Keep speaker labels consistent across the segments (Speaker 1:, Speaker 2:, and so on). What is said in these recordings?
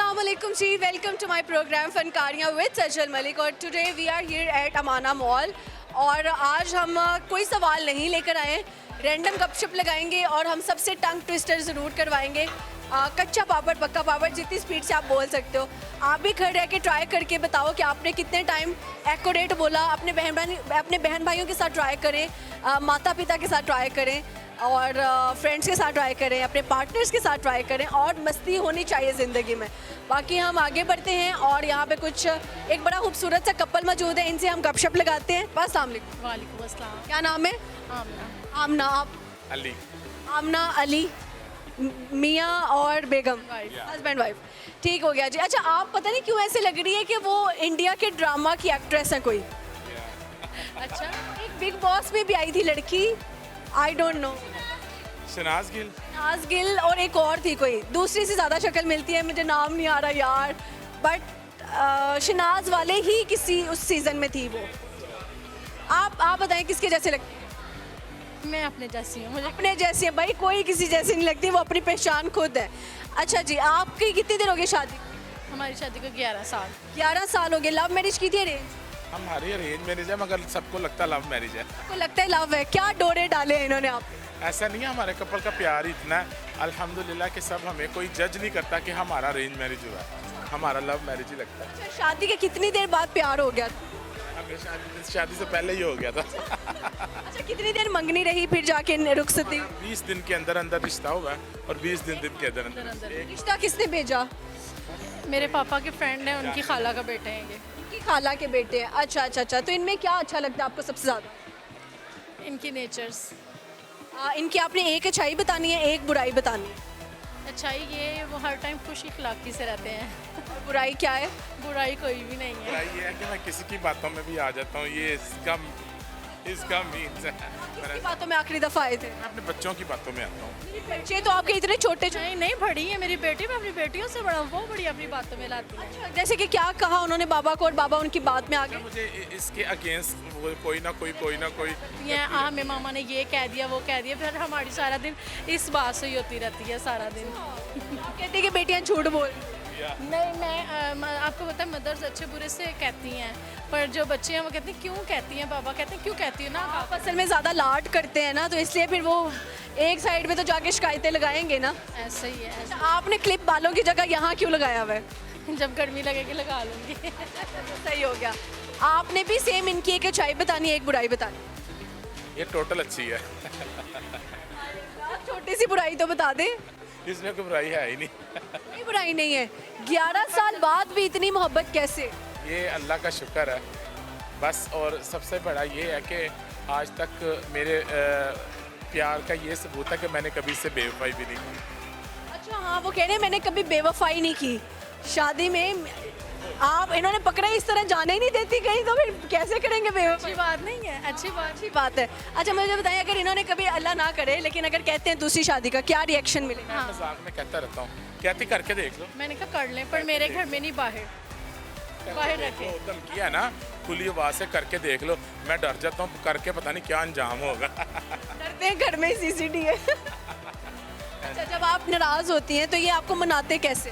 Speaker 1: अस्सलाम वालेकुम जी, वेलकम टू माय प्रोग्राम फनकारियाँ विद सजल मलिक। और today we are here at Amana mall और आज हम कोई सवाल नहीं लेकर आए, रैंडम गपशप लगाएंगे और हम सबसे टंग ट्विस्टर ज़रूर करवाएंगे। कच्चा पापड़ पक्का पापड़ जितनी स्पीड से आप बोल सकते हो। आप भी खड़े रह के ट्राई करके बताओ कि आपने कितने टाइम एक्यूरेट बोला। अपने बहन भाइयों के साथ ट्राई करें, माता पिता के साथ ट्राई करें और फ्रेंड्स के साथ ट्राई करें, अपने पार्टनर्स के साथ ट्राई करें और मस्ती होनी चाहिए ज़िंदगी में। बाकी हम आगे बढ़ते हैं और यहाँ पे कुछ एक बड़ा खूबसूरत सा कपल मौजूद है, इनसे हम गपशप लगाते हैं। अस्सलाम वालेकुम।
Speaker 2: वालेकुम अस्सलाम।
Speaker 1: क्या नाम है?
Speaker 2: आमना।
Speaker 1: आमना। आप?
Speaker 3: अली।
Speaker 1: आमना अली, मियाँ और बेगम, हस्बैंड वाइफ। ठीक हो गया जी। अच्छा, आप पता नहीं क्यों ऐसे लग रही है कि वो इंडिया के ड्रामा की एक्ट्रेस है कोई। अच्छा, एक बिग बॉस में भी आई थी लड़की, I don't know.
Speaker 3: Shahnaz Gill.
Speaker 1: Shahnaz Gill और एक और थी कोई, दूसरी से ज़्यादा शक्ल मिलती है, मुझे नाम नहीं आ रहा यार, बट शनाज वाले ही किसी उस सीज़न में थी वो। आप बताएं किसके जैसे लगती है?
Speaker 2: मैं अपने जैसी हूँ, मुझे
Speaker 1: अपने जैसी है भाई, कोई किसी जैसी नहीं लगती, वो अपनी पहचान खुद है। अच्छा जी, आपकी कितनी देर हो गई शादी?
Speaker 2: हमारी शादी को 11 साल।
Speaker 1: 11 साल हो गए। लव मैरिज की थी अरेंज?
Speaker 3: हमारी अरेंज मैरिज है मगर सबको लगता है लव मैरिज है।
Speaker 1: आपको लगता है लव है? क्या डोरे डाले हैं इन्होंने आप?
Speaker 3: ऐसा नहीं है, हमारे कपल का प्यार ही इतना है अल्हम्दुलिल्लाह कि सब हमें कोई जज नहीं करता कि हमारा अरेंज मैरिज हुआ है, हमारा लव मैरिज ही लगता है।
Speaker 1: अच्छा, शादी के कितनी देर बाद प्यार हो गया?
Speaker 3: हमें शादी से पहले ही हो गया था।
Speaker 1: अच्छा, कितनी देर मंगनी रही फिर जाके रुखसती?
Speaker 3: 20 दिन के अंदर अंदर रिश्ता हुआ है और 20 दिन के अंदर अंदर
Speaker 1: रिश्ता किसने भेजा?
Speaker 2: मेरे पापा के फ्रेंड हैं, उनकी खाला का बेटे हैं ये।
Speaker 1: उनकी खाला के बेटे हैं। अच्छा अच्छा अच्छा, तो इनमें क्या अच्छा लगता है आपको सबसे ज़्यादा?
Speaker 2: इनकी नेचर्स।
Speaker 1: इनकी आपने एक अच्छाई बतानी है, एक बुराई बतानी है।
Speaker 2: अच्छाई ये वो हर टाइम खुश इखलाकी से रहते हैं।
Speaker 1: और बुराई क्या है?
Speaker 2: बुराई कोई भी नहीं है।
Speaker 3: ये है कि मैं किसी की बातों में भी आ जाता हूँ, ये इसका मीन्स है।
Speaker 1: किसकी बातों में आखिरी दफ़ा आए थे?
Speaker 3: मैं अपने बच्चों की बातों में आता हूँ।
Speaker 1: बच्चे तो आपके इतने छोटे छोटे।
Speaker 2: नहीं नहीं, बड़ी है मेरी बेटी, मैं अपनी बेटियों से बड़ा, वो बड़ी अपनी बातों में लाती है।
Speaker 1: जैसे कि क्या कहा उन्होंने बाबा को और बाबा उनकी बात में आ गए?
Speaker 3: मुझे इसके अगेंस्ट कोई ना कोई
Speaker 2: ये हमें मामा ने ये कह दिया, वो कह दिया, फिर हमारी सारा दिन इस बात से ही होती रहती है सारा दिन।
Speaker 1: कहती है कि बेटियां झूठ बोल।
Speaker 2: नहीं, मैं आपको पता है मदर्स अच्छे बुरे से कहती हैं, पर जो बच्चे हैं वो कहते हैं क्यों कहती हैं, बाबा कहते हैं क्यों कहती है ना।
Speaker 1: आप असल में ज़्यादा लाड करते हैं ना, तो इसलिए फिर वो एक साइड में तो जाके शिकायतें लगाएंगे ना।
Speaker 2: ऐसा ही है।
Speaker 1: अच्छा, आपने क्लिप बालों की जगह यहाँ क्यों लगाया हुआ है?
Speaker 2: जब गर्मी लगेगी लगा लूँगी।
Speaker 1: सही हो गया। आपने भी सेम इनकी एक अच्छाई बतानी है, एक बुराई बतानी है।
Speaker 3: ये टोटल अच्छी है।
Speaker 1: छोटी सी बुराई तो बता दें।
Speaker 3: इसमें कोई बुराई है ही नहीं।
Speaker 1: कोई बुराई नहीं है। 11 साल बाद भी इतनी मोहब्बत कैसे?
Speaker 3: ये अल्लाह का शुक्र है बस। और सबसे बड़ा ये है कि आज तक मेरे प्यार का ये सबूत है कि मैंने कभी इससे बेवफाई भी नहीं की।
Speaker 1: अच्छा हाँ, वो कह रहे हैं मैंने कभी बेवफाई नहीं की। शादी में आप इन्होंने पकड़ा, इस तरह जाने ही नहीं देती कहीं, तो फिर कैसे करेंगे बेवफाई?
Speaker 2: अच्छी बात नहीं है, अच्छी
Speaker 1: बात है। अच्छा, मुझे बताइए, अगर इन्होंने कभी अल्लाह ना करे लेकिन अगर कहते हैं दूसरी शादी का, क्या रिएक्शन मिलेगा?
Speaker 3: मैं मजाक में कहता रहता हूँ, कहती करके देख लो।
Speaker 2: मैंने कहा कर लें, पर मेरे घर में नहीं, बाहर रखे।
Speaker 3: धमकी है ना, खुली आवाज से करके देख लो। मैं डर जाता हूँ करके, पता नहीं क्या अंजाम होगा।
Speaker 1: डरते हैं घर में सीसीडी है। अच्छा, जब आप नाराज होती हैं तो ये आपको मनाते कैसे?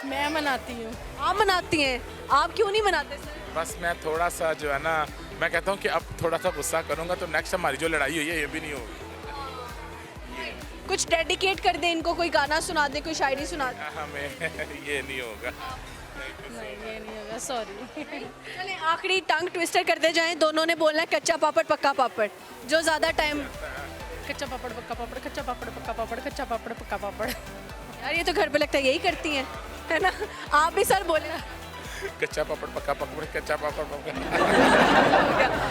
Speaker 2: मैं मनाती हूँ।
Speaker 1: आप मनाती हैं? आप क्यों नहीं मनाते सर?
Speaker 3: बस मैं थोड़ा सा जो है ना, मैं कहता हूँ कि अब थोड़ा सा गुस्सा करूँगा तो नेक्स्ट हमारी जो लड़ाई हुई है ये भी नहीं होगी।
Speaker 1: कुछ डेडिकेट कर दें इनको, कोई गाना सुना दें, कोई शायरी सुना दें।
Speaker 3: हमें ये नहीं होगा।
Speaker 2: नहीं, ये नहीं होगा, सॉरी।
Speaker 1: चलें, आखिरी टंग ट्विस्टर करते जाएं। दोनों ने बोलना है कच्चा पापड़ पक्का पापड़। जो ज़्यादा टाइम।
Speaker 2: कच्चा पापड़ पक्का पापड़, कच्चा पापड़ पक्का पापड़, कच्चा पापड़ पक्का पापड़।
Speaker 1: यार ये तो घर पे लगता है यही करती हैं, है ना? आप भी सर बोले।
Speaker 3: कच्चा पापड़ पक्का पापड़, कच्चा पापड़ पक्का।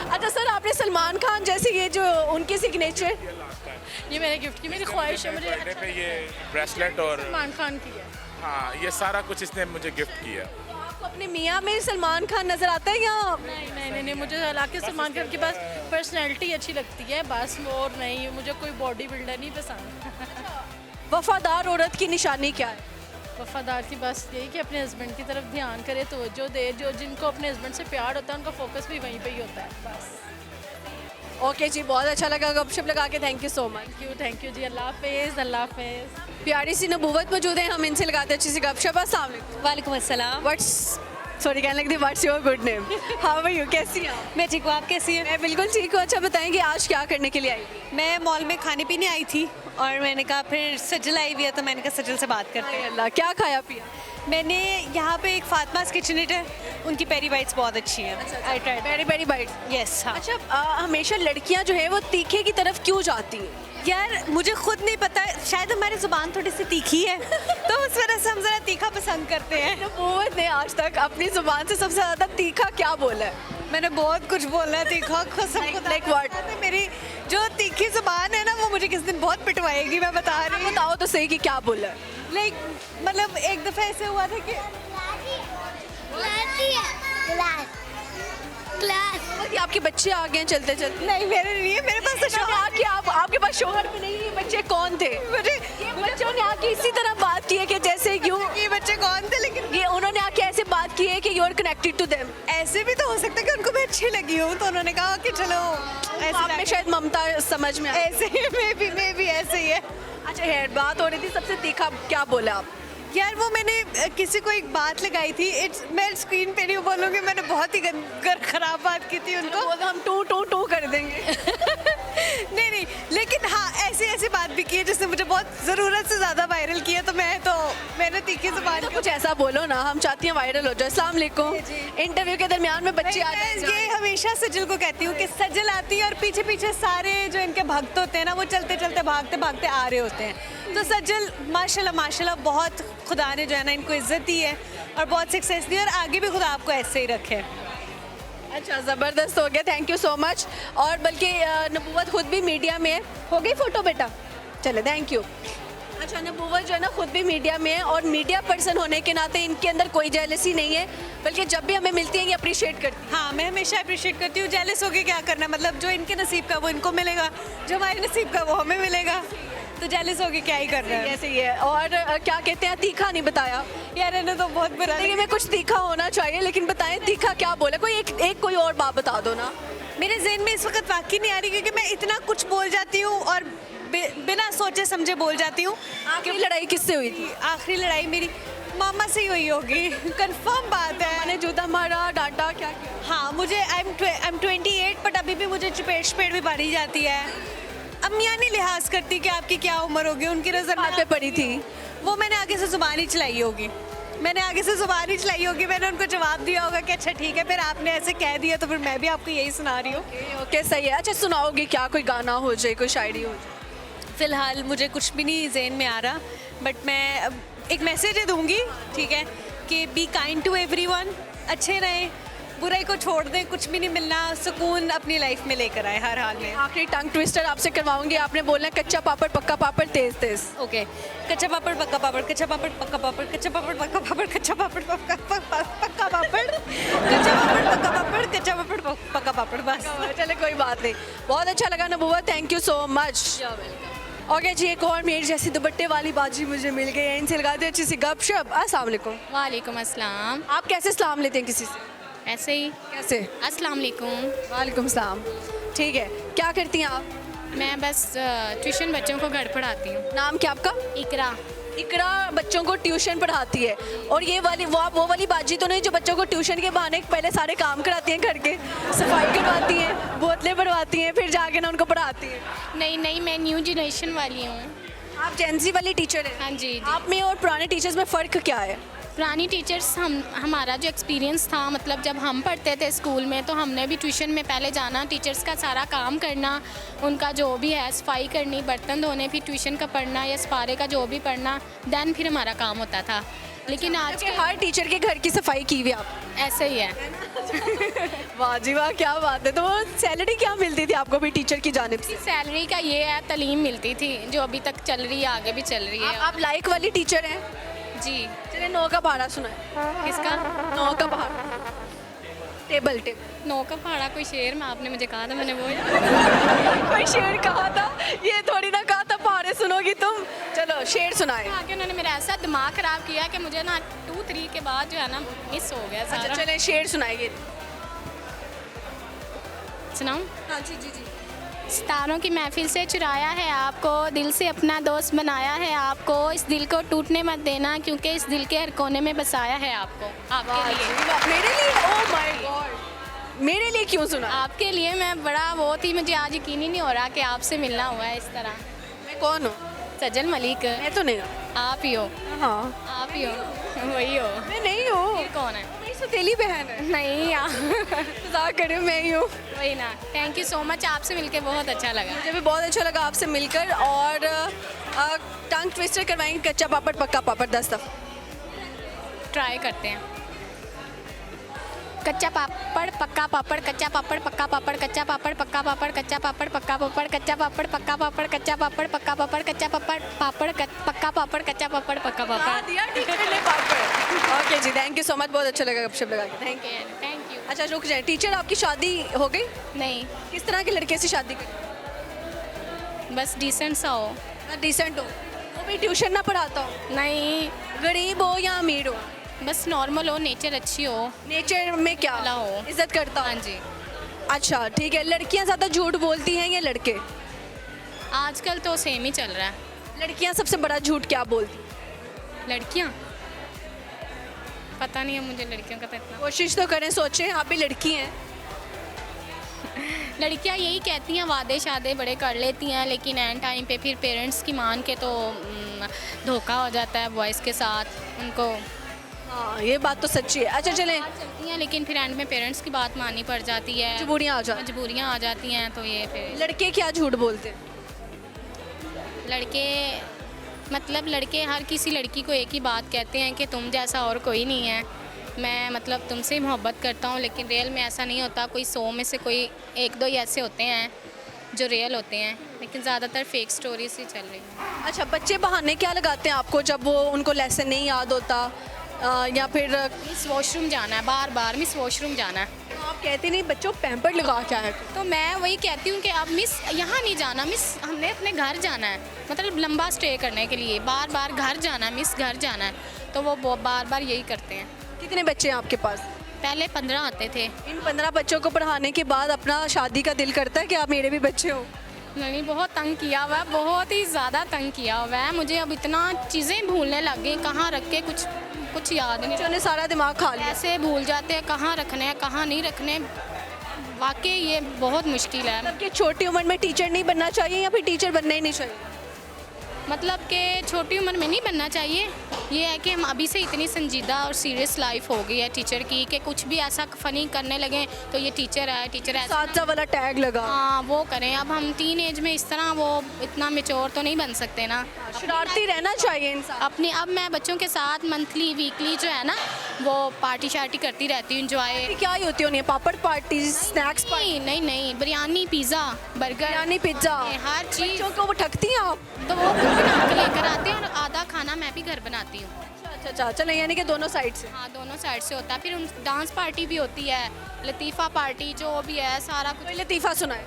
Speaker 1: अच्छा सर, आपने सलमान खान जैसे ये जो उनकी सिग्नेचर,
Speaker 2: ये मैंने गिफ्ट की, मेरी ख्वाहिश है मुझे।
Speaker 3: बर्थडे पे ये ब्रेसलेट और
Speaker 2: सलमान खान की है।
Speaker 3: हाँ, ये सारा कुछ इसने मुझे गिफ्ट किया।
Speaker 1: आपको अपने मियाँ में सलमान खान नजर आता है या?
Speaker 2: नहीं, मुझे हालांकि सलमान खान के पास पर्सनैलिटी अच्छी लगती है बस, और नहीं, मुझे कोई बॉडी बिल्डर नहीं पसंद।
Speaker 1: वफादार औरत की निशानी क्या है?
Speaker 2: वफादार की बस यही कि अपने हस्बैंड की तरफ ध्यान करे, तवज्जो दे, जो जिनको अपने हस्बैंड से प्यार होता है उनका फोकस भी वहीं पे ही होता है बस।
Speaker 1: ओके जी, बहुत अच्छा लगा गपशप लगा के, thank you so much.
Speaker 2: Thank you जी, अल्लाह हाफिज़, अल्लाह हाफिज़।
Speaker 1: प्यारी सी नबूवत मौजूद है, हम इनसे लगाते हैं अच्छी सी गपशप। अस्सलाम वालेकुम।
Speaker 4: वालेकुम अस्सलाम।
Speaker 1: सॉरी कहने लगी, what's your good name? How are you, कैसी हैं आप?
Speaker 4: मैं ठीक हूँ, आप कैसी हैं?
Speaker 1: मैं बिल्कुल ठीक हूँ। अच्छा बताएं कि आज क्या करने के लिए आई?
Speaker 4: मैं मॉल में खाने पीने आई थी और मैंने कहा फिर सजल आई हुई है तो मैंने कहा सजल से बात करते हैं।
Speaker 1: अल्लाह, क्या खाया पिया?
Speaker 4: मैंने यहाँ पे एक फातिमास किचनेट है, उनकी पेरी बाइट्स बहुत अच्छी हैं। I tried.
Speaker 1: Peri peri bite.
Speaker 4: Yes, हाँ।
Speaker 1: अच्छा, हमेशा लड़कियाँ जो है वो तीखे की तरफ क्यों जाती हैं?
Speaker 4: यार मुझे खुद नहीं पता, शायद हमारी ज़ुबान थोड़ी सी तीखी है तो उस वजह से हम ज़रा तीखा पसंद करते हैं।
Speaker 1: नबूवत ने आज तक अपनी ज़ुबान से सबसे ज़्यादा तीखा क्या बोला है?
Speaker 4: मैंने बहुत कुछ बोला है तीखा,
Speaker 1: Like what?
Speaker 4: मेरी जो तीखी ज़ुबान है ना वो मुझे किस दिन बहुत पिटवाएगी, मैं बता रही हूँ।
Speaker 1: बताओ तो सही कि क्या बोला है?
Speaker 4: लाइक मतलब एक दफ़ा ऐसे हुआ था कि
Speaker 1: कि आपके बच्चे आ गए हैं चलते चलते।
Speaker 4: नहीं मेरे नहीं है, मेरे पास तो
Speaker 1: शौहर आके आपके पास शौहर भी नहीं है, बच्चे कौन थे? ये बच्चों ने आके इसी तरह बात की है कि जैसे यूं,
Speaker 4: ये बच्चे कौन थे, लेकिन
Speaker 1: ये उन्होंने आके ऐसे बात की है कि you are connected to them.
Speaker 4: ऐसे भी तो हो सकता है कि उनको मैं अच्छी लगी हूँ तो उन्होंने कहा कि चलो ऐसे
Speaker 1: आप में शायद ममता समझ में आई।
Speaker 4: ऐसे ही मे भी ऐसे ही है।
Speaker 1: अच्छा हेयर बात हो रही थी, सबसे तीखा क्या बोला आप?
Speaker 4: यार वो मैंने किसी को एक बात लगाई थी, मैं स्क्रीन पे नहीं बोलूँगी, मैंने बहुत ही खराब बात की थी उनको।
Speaker 1: वो तो हम टू टू टू कर देंगे।
Speaker 4: नहीं, लेकिन हाँ ऐसी बात भी की है जिसने मुझे बहुत ज़रूरत से ज़्यादा वायरल किया, तो मैंने तीखी ज़ुबान
Speaker 1: तो कुछ ऐसा बोलो ना, हम चाहती हैं वायरल हो जाए। अस्सलाम वालेकुम। इंटरव्यू के दरमियान में बच्चे आ
Speaker 4: मैं
Speaker 1: जाए।
Speaker 4: ये हमेशा सजल को कहती हूँ कि सजल आती है और पीछे पीछे सारे जो इनके भक्त होते हैं ना वो चलते चलते भागते भागते आ रहे होते हैं। तो सजल माशाल्लाह बहुत खुदा ने जो है ना इनको इज्जत दी है और बहुत सक्सेस दी है और आगे भी खुदा आपको ऐसे ही रखे।
Speaker 1: अच्छा, ज़बरदस्त हो गया, थैंक यू सो मच। और बल्कि नबूवत खुद भी मीडिया में है। हो गई फ़ोटो बेटा? चले, थैंक यू। अच्छा, नबूवत जो है ना खुद भी मीडिया में है और मीडिया पर्सन होने के नाते इनके अंदर कोई जेलसी नहीं है, बल्कि जब भी हमें मिलती है ये अप्रिशिएट करती है।
Speaker 4: हाँ, मैं हमेशा अप्रिशिएट करती हूँ। जेलस होके क्या करना, मतलब जो इनके नसीब का वो इनको मिलेगा, जो हमारे नसीब का वो हमें मिलेगा, तो जेलस होके क्या ही कर रहा है।
Speaker 1: ऐसे ही है। और क्या कहते हैं, तीखा नहीं बताया
Speaker 4: यार इन्हें तो बहुत बुरा
Speaker 1: देखिए, मैं कुछ तीखा होना चाहिए, लेकिन बताएं तीखा क्या बोला? कोई एक कोई और बात बता दो ना।
Speaker 4: मेरे ज़हन में इस वक्त वाकई नहीं आ रही क्योंकि मैं इतना कुछ बोल जाती हूँ और बिना सोचे समझे बोल जाती हूँ।
Speaker 1: आखिरी लड़ाई किससे हुई थी?
Speaker 4: आखिरी लड़ाई मेरी मामा से ही हुई होगी, कंफर्म बात है।
Speaker 1: मैंने जूता मारा, डांटा, क्या किया?
Speaker 4: हाँ, मुझे आई एम 28 बट अभी भी मुझे चपेट भी पड़ी जाती है। अम्मियाँ नहीं लिहाज करती कि आपकी क्या उम्र होगी, उनकी नज़र
Speaker 1: हाथ पे पड़ी थी।
Speaker 4: वो मैंने आगे से ज़ुबान ही चलाई होगी, मैंने उनको जवाब दिया होगा कि अच्छा ठीक है, फिर आपने ऐसे कह दिया तो फिर मैं भी आपको यही सुना रही हूँ।
Speaker 1: ओके, सही है। अच्छा, सुनाओगी क्या? कोई गाना हो जाए, कोई शायरी हो जाए?
Speaker 4: फ़िलहाल मुझे कुछ भी नहीं ज़हन में आ रहा, बट मैं अब एक मैसेज दूंगी, ठीक है, कि बी काइंड टू एवरीवन, अच्छे रहें, बुराई को छोड़ दें, कुछ भी नहीं मिलना, सुकून अपनी लाइफ में लेकर आए हर हाल में।
Speaker 1: आखिरी टंग ट्विस्टर आपसे करवाऊंगी, आपने बोलना है कच्चा पापड़ पक्का पापड़ तेज तेज।
Speaker 4: ओके, कच्चा पापड़ पक्का पापड़, कच्चा पापड़ पक्का पापड़, कच्चा पापड़ पक्का पापड़, कच्चा पापड़ पक्का पापड़, कच्चा पापड़ पक्का पापड़, कच्चा पापड़ पक्का पापड़। बस
Speaker 1: चले, कोई बात नहीं। बहुत अच्छा लगा नबूवत, thank you so much. Okay जी, एक और मेरी जैसी दुपट्टे वाली बाजी मुझे मिल गई है, इनसे लगाते अच्छी सी गपशप। अस्सलाम वालेकुम।
Speaker 2: वालेकुम अस्सलाम।
Speaker 1: आप कैसे सलाम लेते हैं किसी से?
Speaker 2: ऐसे ही।
Speaker 1: कैसे?
Speaker 2: अस्सलाम वालेकुम।
Speaker 1: वालेकुम सलाम। ठीक है, क्या करती हैं आप?
Speaker 2: मैं बस ट्यूशन बच्चों को घर पढ़ाती हूँ।
Speaker 1: नाम क्या आपका?
Speaker 2: इकरा।
Speaker 1: इकरा बच्चों को ट्यूशन पढ़ाती है। और ये वाली वो वाली बाजी तो नहीं जो बच्चों को ट्यूशन के बहाने पहले सारे काम कराती हैं, घर के सफाई करवाती हैं, बोतलें भरवाती हैं, फिर जाके ना उनको पढ़ाती हैं?
Speaker 2: नहीं, मैं न्यू जनरेशन वाली हूँ।
Speaker 1: आप जेंजी वाली टीचर हैं?
Speaker 2: हाँ जी।
Speaker 1: आप में और पुराने टीचर्स में फ़र्क क्या है?
Speaker 2: पुरानी टीचर्स हमारा जो एक्सपीरियंस था, मतलब जब हम पढ़ते थे स्कूल में तो हमने भी ट्यूशन में पहले जाना, टीचर्स का सारा काम करना, उनका जो भी है सफाई करनी, बर्तन धोने, फिर ट्यूशन का पढ़ना या सपारे का जो भी पढ़ना, देन फिर हमारा काम होता था। लेकिन आज
Speaker 1: के हर टीचर के घर की सफाई की हुई आप?
Speaker 2: ऐसे ही है।
Speaker 1: वाह जी वाह, क्या बात है। तो वो सैलरी क्या मिलती थी आपको भी टीचर की जानिब से?
Speaker 2: सैलरी का ये है, तालीम मिलती थी जो अभी तक चल रही है, आगे भी चल रही है।
Speaker 1: आप लाइक वाली टीचर हैं?
Speaker 2: जी।
Speaker 1: चलिए, 9 का पहाड़ा सुना है।
Speaker 2: किसका?
Speaker 1: 9 का पहाड़ा। टेबल
Speaker 2: 9 का पहाड़ा कोई शेर में आपने मुझे कहा था, मैंने वो
Speaker 1: कोई शेर कहा था, ये थोड़ी ना कहा था पहाड़े सुनोगी तुम। चलो शेर सुनाए।
Speaker 2: आगे उन्होंने मेरा ऐसा दिमाग ख़राब किया कि मुझे ना 2-3 के बाद जो है ना मिस हो गया सारा।
Speaker 1: अच्छा चले, शेर सुनाइए।
Speaker 2: सुनाऊं?
Speaker 1: हाँ जी जी जी।
Speaker 2: सितारों की महफिल से चुराया है आपको, दिल से अपना दोस्त बनाया है आपको, इस दिल को टूटने मत देना क्योंकि इस दिल के हर कोने में बसाया है आपको। आपके लिए,
Speaker 1: मेरे लिए, ओह माय गॉड, मेरे लिए क्यों सुना?
Speaker 2: आपके लिए मैं बड़ा वो थी, मुझे आज यकीन ही नहीं हो रहा कि आपसे मिलना हुआ है इस तरह।
Speaker 1: मैं कौन हूँ?
Speaker 2: सजल मलिक,
Speaker 1: मैं तो नहीं हूँ।
Speaker 2: आप ही हो।
Speaker 1: हाँ,
Speaker 2: आप ही हो, वही हो।
Speaker 1: मैं नहीं हूँ।
Speaker 2: फिर कौन है?
Speaker 1: मेरी सौतेली बहन है।
Speaker 2: नहीं यार,
Speaker 1: मजाक कर रही हूँ, मैं ही हूँ।
Speaker 2: वही ना। थैंक यू सो मच, आपसे मिलके बहुत अच्छा लगा।
Speaker 1: मुझे भी बहुत अच्छा लगा आपसे मिलकर। और टंग ट्विस्टर करवाएंगे, कच्चा पापड़ पक्का पापड़ 10 दफ़ा।
Speaker 2: ट्राई करते हैं। कच्चा पापड़ पक्का पापड़, कच्चा पापड़ पक्का पापड़, कच्चा पापड़ पक्का पापड़, कच्चा पापड़ पक्का पापड़, कच्चा पापड़ पक्का पापड़, कच्चा पापड़ पक्का पापड़, कच्चा पापड़ पापड़ पक्का पापड़, कच्चा पापड़ पक्का पापड़।
Speaker 1: दिया टीचर ने पापड़। ओके जी, थैंक यू सो मच, बहुत अच्छा लगा गपशप लगा के। Thank you.
Speaker 2: Thank you.
Speaker 1: अच्छा रुक जाए, टीचर आपकी शादी हो गई?
Speaker 2: नहीं,
Speaker 1: किस तरह के लड़के से शादी करी?
Speaker 2: बस डिसेंट सा हो।
Speaker 1: डिसेंट हो, वो भी ट्यूशन ना पढ़ाता हो,
Speaker 2: नहीं,
Speaker 1: गरीब हो या अमीर हो,
Speaker 2: बस नॉर्मल हो, नेचर अच्छी हो।
Speaker 1: नेचर में क्या
Speaker 2: भला हो।
Speaker 1: इज्जत करता
Speaker 2: हाँ
Speaker 1: हो?
Speaker 2: जी।
Speaker 1: अच्छा ठीक है। लड़कियां ज़्यादा झूठ बोलती हैं या लड़के?
Speaker 2: आजकल तो सेम ही चल रहा है।
Speaker 1: लड़कियां सबसे बड़ा झूठ क्या बोलती हैं?
Speaker 2: लड़कियाँ, पता नहीं है मुझे लड़कियों का तो इतना।
Speaker 1: कोशिश तो करें, सोचें, आप भी लड़की हैं।
Speaker 2: लड़कियाँ यही कहती हैं वादे शादे बड़े कर लेती हैं, लेकिन एंड टाइम पे फिर पेरेंट्स की मान के तो धोखा हो जाता है बॉयज़ के साथ उनको।
Speaker 1: हाँ, ये बात तो सच्ची है। अच्छा चलें,
Speaker 2: बात चलती हैं लेकिन फिर एंड में पेरेंट्स की बात माननी पड़ जाती है,
Speaker 1: मजबूरियाँ आ जाती
Speaker 2: मजबूरियाँ आ जाती हैं, तो ये फिर
Speaker 1: हैं। लड़के क्या झूठ बोलते हैं?
Speaker 2: लड़के, मतलब लड़के हर किसी लड़की को एक ही बात कहते हैं कि तुम जैसा और कोई नहीं है, मैं मतलब तुमसे ही मोहब्बत करता हूँ, लेकिन रियल में ऐसा नहीं होता। कोई 100 में से कोई 1-2 ही ऐसे होते हैं जो रियल होते हैं, लेकिन ज़्यादातर फेक स्टोरीज ही चल रही हैं।
Speaker 1: अच्छा, बच्चे बहाने क्या लगाते हैं आपको जब वो उनको लेसन नहीं याद होता या फिर
Speaker 2: मिस वॉशरूम जाना है, बार बार मिस वॉशरूम जाना है,
Speaker 1: आप कहते नहीं बच्चों पैम्पर लगा के आया करो।
Speaker 2: तो मैं वही कहती हूँ कि अब मिस यहाँ नहीं जाना, मिस हमने अपने घर जाना है, मतलब लंबा स्टे करने के लिए बार बार घर जाना है, मिस घर जाना है, तो वो बार बार यही करते हैं।
Speaker 1: कितने बच्चे हैं आपके पास?
Speaker 2: पहले 15 आते थे।
Speaker 1: इन 15 बच्चों को पढ़ाने के बाद अपना शादी का दिल करता है कि आप मेरे भी बच्चे हो?
Speaker 2: नहीं, बहुत तंग किया हुआ है, बहुत ही ज़्यादा तंग किया हुआ है मुझे। अब इतना चीज़ें भूलने लग गई, कहाँ रख के कुछ याद नहीं,
Speaker 1: बच्चों ने सारा दिमाग खा लिया।
Speaker 2: ऐसे भूल जाते हैं कहाँ रखने हैं कहाँ नहीं रखने। वाकई ये बहुत मुश्किल है।
Speaker 1: मतलब कि छोटी उम्र में टीचर नहीं बनना चाहिए या फिर टीचर बनना ही नहीं चाहिए?
Speaker 2: मतलब कि छोटी उम्र में नहीं बनना चाहिए, ये है कि हम अभी से इतनी संजीदा और सीरियस लाइफ हो गई है टीचर की कि कुछ भी ऐसा फ़नी करने लगे तो ये टीचर है, टीचर है,
Speaker 1: सातसा वाला टैग लगा।
Speaker 2: हाँ वो करें। अब हम टीन एज में इस तरह वो इतना मेच्योर तो नहीं बन सकते ना।
Speaker 1: शरारती रहना चाहिए इंसान।
Speaker 2: अपनी अब मैं बच्चों के साथ मंथली वीकली जो है ना वो पार्टी शार्टी करती रहती हूँ, इंजॉय।
Speaker 1: क्या ही होती होनी है? पापड़ पार्टी, स्नैक्स पार्टी,
Speaker 2: नहीं, biryani, pizza, burger,
Speaker 1: biryani, pizza,
Speaker 2: हर चीज़।
Speaker 1: बच्चों को वो ठगती हैं आप?
Speaker 2: तो वो खुद बना के लेकर आते हैं और आधा खाना मैं भी घर बनाती हूँ।
Speaker 1: अच्छा, चलो यानी कि दोनों साइड से।
Speaker 2: हाँ, दोनों साइड से होता है। फिर डांस पार्टी भी होती है, लतीफ़ा पार्टी, जो भी है सारा कुछ।
Speaker 1: कोई लतीफ़ा सुनाए?